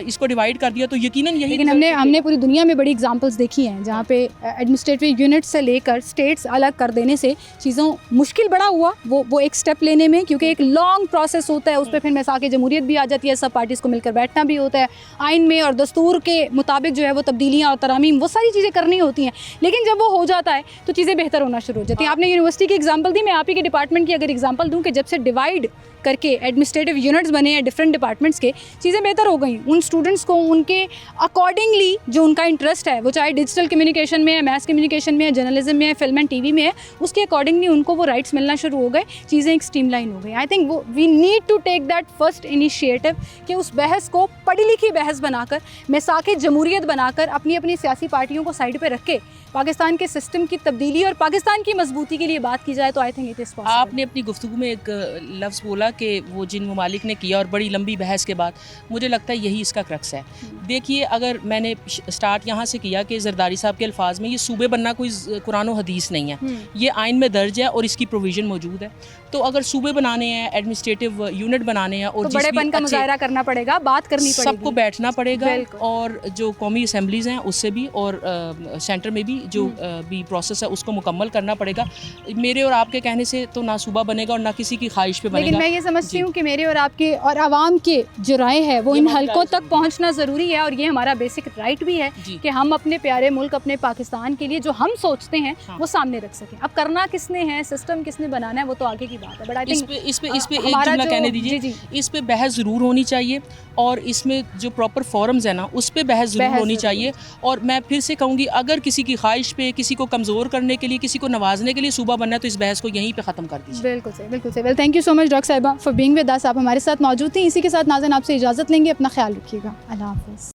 इसको डिवाइड कर दिया तो यकीनन यही। लेकिन हमने पूरी दुनिया में बड़ी एग्जांपल्स देखी हैं जहाँ पे एडमिनिस्ट्रेटिव यूनिट से लेकर स्टेट्स अलग कर देने से चीज़ों मुश्किल बड़ा हुआ वो एक स्टेप लेने में, क्योंकि एक लॉन्ग प्रोसेस होता है। उस पर फिर मिसाल के जमहूरियत भी आ जाती है, सब पार्टीज़ को मिलकर बैठना भी होता है, आइन में और दस्तूर के मुताबिक जो है वो तब्दीलियाँ और तरामीम वो सारी चीज़ें करनी होती हैं। लेकिन जब वो हो जाता है तो चीज़ें बेहतर होना शुरू हो जाती हैं। आपने यूनिवर्सिटी की एग्जांपल दी, मैं आप ही के डिपार्टमेंट की अगर एग्जांपल दूं कि जब से डिवाइड करके एडमिनिस्ट्रेटिव यूनिट्स बने हैं डिफरेंट डिपार्टमेंट्स के, चीज़ें बेहतर हो गई। उन स्टूडेंट्स को उनके अकॉर्डिंगली जो उनका इंटरेस्ट है, वो चाहे डिजिटल कम्युनिकेशन में है, मैस कम्युनिकेशन में है, जर्नलिज्म में है, फिल्म एंड TV में है, उसके अकॉर्डिंगली उनको वो राइट्स मिलना शुरू हो गए, चीज़ें एक स्ट्रीमलाइन हो गई। I think we need to take that first initiative कि उस बहस को पढ़ी लिखी बहस बनाकर, मिसाक़े जमहूरियत बनाकर, अपनी अपनी सियासी पार्टियों को साइड पे रख के पाकिस्तान के सिस्टम की तब्दीली और पाकिस्तान की मजबूती के लिए बात की जाए तो I think it is possible. आपने अपनी गुफ्तगू में एक लफ्ज़ बोला कि वो जिन ममालिक ने किया और बड़ी लंबी बहस के बाद, मुझे लगता है यही इसका क्रक्स है। देखिए, अगर मैंने स्टार्ट यहाँ से किया कि जरदारी साहब के अल्फाज में ये सूबे बनना कोई कुरान और हदीस नहीं है, ये आइन में दर्ज है और इसकी प्रोविज़न मौजूद है। तो अगर सूबे बनाने हैं, एडमिनिस्ट्रेटिव यूनिट बनाने हैं और तो बड़ेपन का मुजाहरा करना पड़ेगा, बात करनी पड़ेगी, सबको बैठना पड़ेगा, और जो कौमी असेंबलीज़ हैं उससे भी और सेंटर में भी जो भी प्रोसेस है उसको मुकम्मल करना पड़ेगा। मेरे और आपके कहने से तो ना सूबा बनेगा और ना किसी की ख्वाहिश पे बनेगा। लेकिन मैं ये समझती हूँ कि मेरे और आपके और आवाम के जो राय है वो इन हलकों तक पहुँचना ज़रूरी है, और ये हमारा बेसिक राइट भी है कि हम अपने प्यारे मुल्क, अपने पाकिस्तान के लिए जो हम सोचते हैं वो सामने रख सकें। अब करना किसने है, सिस्टम किसने बनाना है, वो तो आगे की बात है। बट आई थिंक इस पे एक जुमला कहने दीजिए, इस पे बहस ज़रूर होनी चाहिए, और इसमें जो प्रॉपर फोरम्स है ना उस पे बहस ज़रूर होनी चाहिए। और मैं फिर से कहूँगी, अगर किसी की ख्वाहिश पे, किसी को कमज़ोर करने के लिए, किसी को नवाजने के लिए सूबा बनना है तो इस बहस को यहीं पे ख़त्म कर दीजिए। बिल्कुल सही, बिल्कुल सही। Well, thank you so much doctor साहिबा फॉर बीइंग विद अस। आप हमारे साथ मौजूद थी। इसी के साथ नाज़रीन आपसे इजाज़त लेंगे। अपना ख्याल रखिएगा। अल्लाह हाफ़िज़।